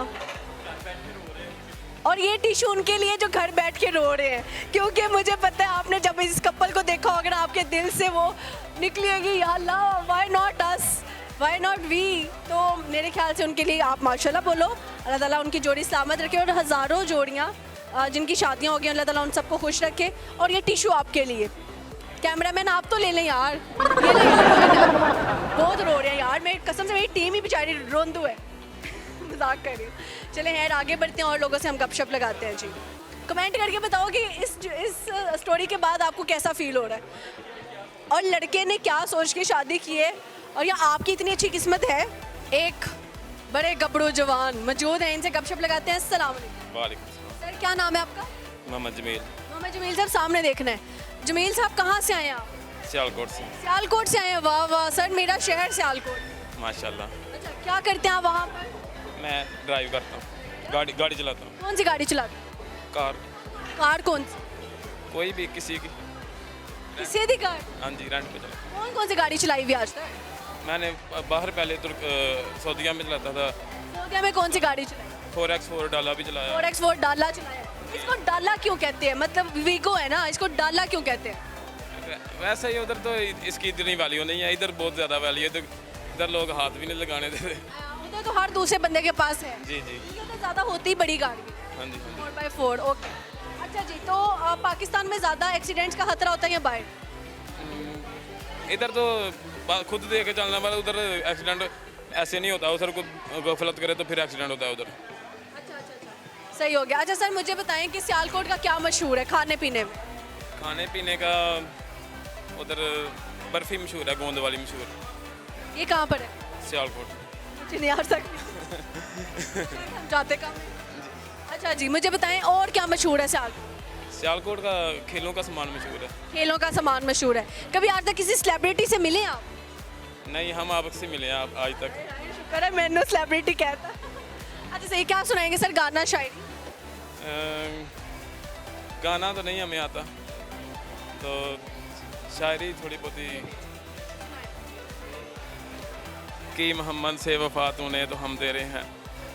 Speaker 1: और ये टिशू उनके लिए जो घर बैठ के रो रहे हैं, क्योंकि मुझे पता है आपने जब इस कपल को देखा अगर आपके दिल से वो निकली होगी, या अल्लाह why not us, why not we. तो मेरे ख्याल से उनके लिए आप माशाल्लाह बोलो, अल्लाह ताला उनकी जोड़ी सलामत रखे और हज़ारों जोड़ियाँ जिनकी शादियाँ हो गई अल्लाह ताला उन सबको खुश रखे। और ये टिशू आपके लिए, कैमरामैन आप तो ले लें यार, ये लें यार, बहुत रो रहे हैं यार, मैं कसम से मेरी टीम ही बेचारी रोंदू है। मजाक कर रही हूँ। चले यार आगे बढ़ते हैं और लोगों से हम गपशप लगाते हैं जी। कमेंट करके बताओ कि इस स्टोरी के बाद आपको कैसा फील हो रहा है और लड़के ने क्या सोच के शादी की है, और या आपकी इतनी अच्छी किस्मत है। एक बड़े गबड़ू जवान मौजूद हैं, इनसे गपशप लगाते हैं। अस्सलाम वालेकुम।
Speaker 10: वालेकुम सलाम।
Speaker 1: सर क्या नाम है आपका?
Speaker 10: मोहम्मद जमील।
Speaker 1: मोहम्मद जमील साहब सामने देखना है। जमील साहब कहाँ से आए हैं आप?
Speaker 10: सियालकोट से।
Speaker 1: सियालकोट से आए हैं, वाह वाह सर, मेरा शहर सियालकोट।
Speaker 10: माशाल्लाह।
Speaker 1: अच्छा क्या करते हैं आप वहाँ पर?
Speaker 10: मैं ड्राइव करता हूँ, गाड़ी चलाता हूँ।
Speaker 1: कौन सी गाड़ी चलाते हैं?
Speaker 10: कार।
Speaker 1: कार कौन सी?
Speaker 10: कोई भी किसी की।
Speaker 1: किसी दी कार?
Speaker 10: हाँ जी, रेंट पे चला।
Speaker 1: कौन कौन सी गाड़ी चलाई हुई आज तक?
Speaker 10: मैंने बाहर पहले सऊदीया में चलाता था।
Speaker 1: सऊदीया में कौन सी गाड़ी चलाई?
Speaker 10: 4x4 डाला भी चलाया।
Speaker 1: 4x4 डाला चलाया। इसको डाला क्यों कहते हैं? मतलब वीगो है ना, इसको डाला क्यों कहते हैं?
Speaker 10: वैसे ही उधर तो इसकी इतनी वैल्यू नहीं है, इधर बहुत ज़्यादा वैल्यू है। इधर लोग हाथ भी नहीं लगाने देते।
Speaker 1: उधर तो हर दूसरे बंदे के पास है।
Speaker 10: जी जी।
Speaker 1: ये तो ज़्यादा होती ही बड़ी गाड़ी है।
Speaker 10: हाँ जी हाँ
Speaker 1: 4x4 ओके। अच्छा जी, तो पाकिस्तान में ज़्यादा एक्सीडेंट्स का खतरा होता है या बाहर?
Speaker 10: इधर तो खुद देख के चलना, मतलब उधर एक्सीडेंट ऐसे नहीं होता। उधर को गफलत करे तो फिर एक्सीडेंट होता है उधर।
Speaker 1: अच्छा सही हो गया। अच्छा सर मुझे बताएं कि सियालकोट का क्या मशहूर है खाने पीने में?
Speaker 10: खाने पीने का उधर बर्फ़ी मशहूर है, गोंद वाली मशहूर।
Speaker 1: ये कहाँ पर है?
Speaker 10: सियालकोट।
Speaker 1: मुझे नहीं आ सकती। हम जाते कहाँ हैं? अच्छा जी मुझे बताएं और क्या मशहूर है सियालकोट?
Speaker 10: सियालकोट का खेलों का सामान मशहूर है।
Speaker 1: खेलों का सामान मशहूर है। कभी आज तक किसी सेलिब्रिटी से मिले आप?
Speaker 10: नहीं, हम आपसे मिले हैं आप आज तक।
Speaker 1: शुक्र है मैंने सेलिब्रिटी कहता। अच्छा सही, क्या सुनाएंगे सर, गाना शायरी?
Speaker 10: गाना तो नहीं हमें आता, तो शायरी थोड़ी बहुत ही। कि मोहम्मद से वफा तूने तो हम तेरे हैं,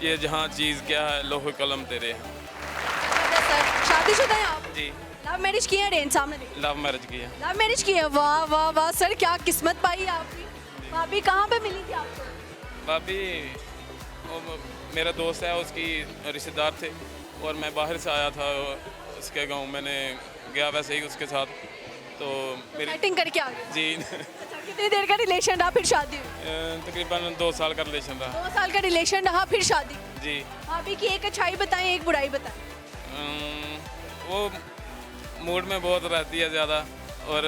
Speaker 10: ये जहाँ चीज़ क्या है लोह कलम तेरे हैं।
Speaker 1: सर शादीशुदा हैं आप?
Speaker 10: जी।
Speaker 1: लव मैरिज की है अरेंज? सामने देखिए।
Speaker 10: लव मैरिज की है।
Speaker 1: लव मैरिज की है, वाह वाह वाह सर, क्या किस्मत पाई आपकी। भाभी कहाँ पे मिली थी आपको?
Speaker 10: भाभी मेरा दोस्त है, उसकी रिश्तेदार थे और मैं बाहर से आया था उसके गांव। मैंने गया वैसे ही उसके साथ, तो मेरी
Speaker 1: सेटिंग करके आ गए?
Speaker 10: जी।
Speaker 1: अच्छा, कितनी देर का रिलेशन रहा फिर शादी हुई?
Speaker 10: तकरीबन 2 साल का रिलेशन रहा।
Speaker 1: 2 साल का रिलेशन रहा फिर शादी?
Speaker 10: जी।
Speaker 1: भाभी की एक अच्छाई बताएं एक बुराई बताएं।
Speaker 10: वो मूड में बहुत रहती है ज़्यादा, और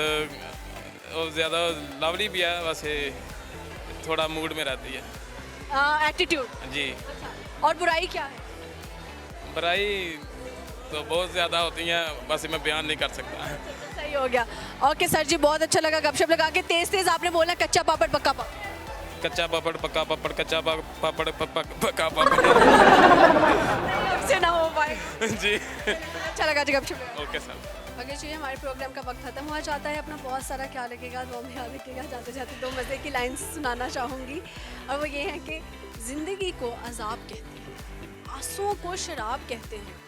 Speaker 10: ज़्यादा लवली भी है, वैसे थोड़ा मूड में रहती है।
Speaker 1: एटीट्यूड?
Speaker 10: जी।
Speaker 1: अच्छा, और बुराई क्या है?
Speaker 10: बुराई तो बहुत ज़्यादा होती हैं, बस मैं बयान नहीं कर सकता।
Speaker 1: सही हो गया। ओके सर जी, बहुत अच्छा लगा गपशप लगा के। तेज तेज आपने बोला कच्चा पापड़ पक्का पापड़।
Speaker 10: कच्चा पापड़ पक्का पापड़, कच्चा पापड़ पक्का पापड़।
Speaker 1: से ना हो पाए।
Speaker 10: जी।
Speaker 1: अच्छा लगा जी गपशप।
Speaker 10: Okay sir.
Speaker 1: ओके जी, हमारे प्रोग्राम का वक्त खत्म हुआ चाहता है। अपना बहुत सारा ख्याल रखिएगा, दुआ में याद रखिएगा। जाते जाते 2 मज़े की लाइन सुनाना चाहूँगी, और वो ये है कि ज़िंदगी को अजाब कहते हैं, आंसुओं को शराब कहते हैं।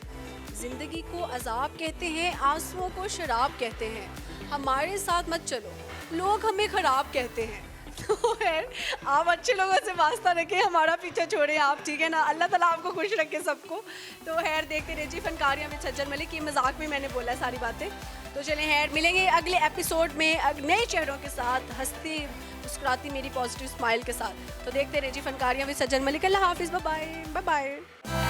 Speaker 1: ज़िंदगी को अजाब कहते हैं, आंसुओं को शराब कहते हैं। हमारे साथ मत चलो, लोग हमें ख़राब कहते हैं। तो खैर आप अच्छे लोगों से वास्ता रखें, हमारा पीछा छोड़ें आप, ठीक है ना। अल्लाह ताला आपको खुश रखे सबको। तो खैर देखते रहिए फनकारियाँ विद सज्जन मलिक की। मजाक में मैंने बोला सारी बातें। तो चलें खैर, मिलेंगे अगले एपिसोड में नए चेहरों के साथ, हंसती मुस्कुराती मेरी पॉजिटिव स्माइल के साथ। तो देखते रहिए फनकारियाँ विद सज्जन मलिक। अल्लाह हाफिज़, बाय बाय बाय बाय।